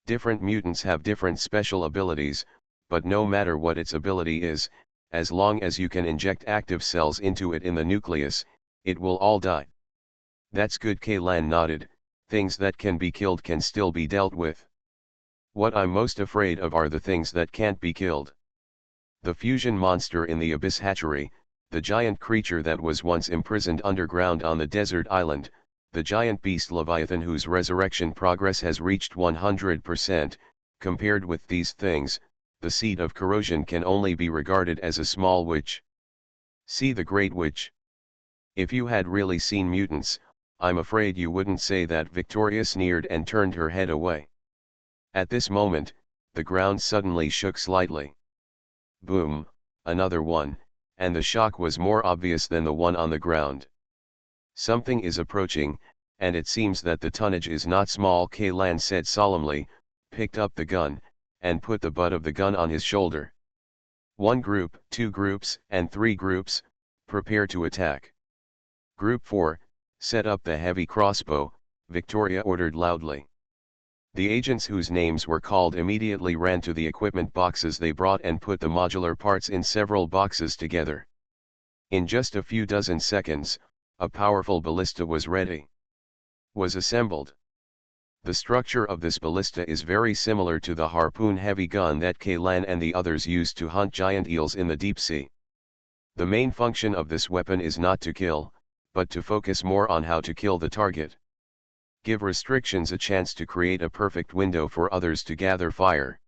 Different mutants have different special abilities, but no matter what its ability is, as long as you can inject active cells into it in the nucleus, it will all die. That's good. Kaylan nodded. Things that can be killed can still be dealt with. What I'm most afraid of are the things that can't be killed. The fusion monster in the Abyss hatchery, the giant creature that was once imprisoned underground on the desert island, the giant beast Leviathan whose resurrection progress has reached 100%, compared with these things, the seed of corrosion can only be regarded as a small witch. See the Great Witch. If you had really seen mutants, I'm afraid you wouldn't say that. Victoria sneered and turned her head away. At this moment, the ground suddenly shook slightly. Boom, another one, and the shock was more obvious than the one on the ground. Something is approaching, and it seems that the tonnage is not small, Kaylan said solemnly, picked up the gun, and put the butt of the gun on his shoulder. 1 group, 2 groups, and 3 groups, prepare to attack. Group 4, set up the heavy crossbow, Victoria ordered loudly. The agents whose names were called immediately ran to the equipment boxes they brought and put the modular parts in several boxes together. In just a few dozen seconds, a powerful ballista was assembled. The structure of this ballista is very similar to the harpoon heavy gun that Kaylan and the others used to hunt giant eels in the deep sea. The main function of this weapon is not to kill, but to focus more on how to kill the target. Give restrictions a chance to create a perfect window for others to gather fire.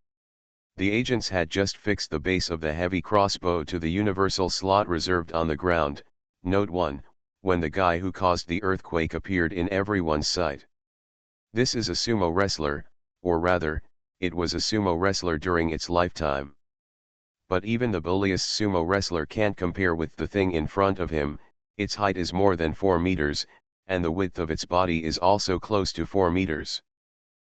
The agents had just fixed the base of the heavy crossbow to the universal slot reserved on the ground. Note 1, when the guy who caused the earthquake appeared in everyone's sight. This is a sumo wrestler, or rather, it was a sumo wrestler during its lifetime. But even the bulliest sumo wrestler can't compare with the thing in front of him. Its height is more than 4 meters, and the width of its body is also close to 4 meters.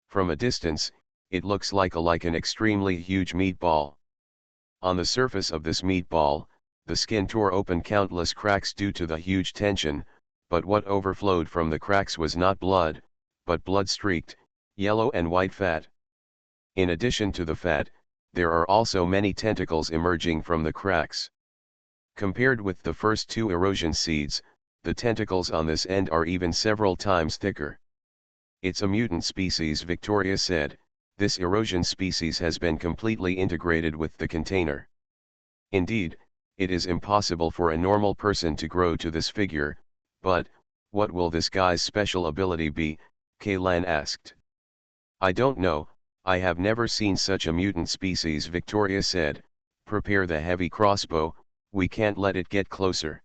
From a distance, it looks like an extremely huge meatball. On the surface of this meatball, the skin tore open countless cracks due to the huge tension, but what overflowed from the cracks was not blood, but blood-streaked, yellow and white fat. In addition to the fat, there are also many tentacles emerging from the cracks. Compared with the first 2 erosion seeds, the tentacles on this end are even several times thicker. It's a mutant species, Victoria said. This erosion species has been completely integrated with the container. Indeed, it is impossible for a normal person to grow to this figure, but, what will this guy's special ability be? Kaylan asked. I don't know, I have never seen such a mutant species, Victoria said. Prepare the heavy crossbow, we can't let it get closer.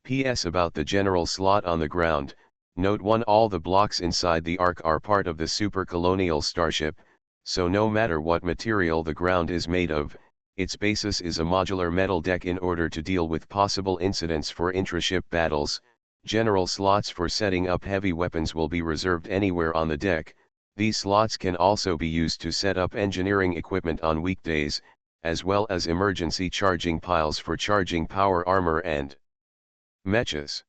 PS about the general slot on the ground, note 1 all the blocks inside the ark are part of the super colonial starship, so no matter what material the ground is made of, its basis is a modular metal deck. In order to deal with possible incidents for intra-ship battles, general slots for setting up heavy weapons will be reserved anywhere on the deck. These slots can also be used to set up engineering equipment on weekdays, as well as emergency charging piles for charging power armor and mechas.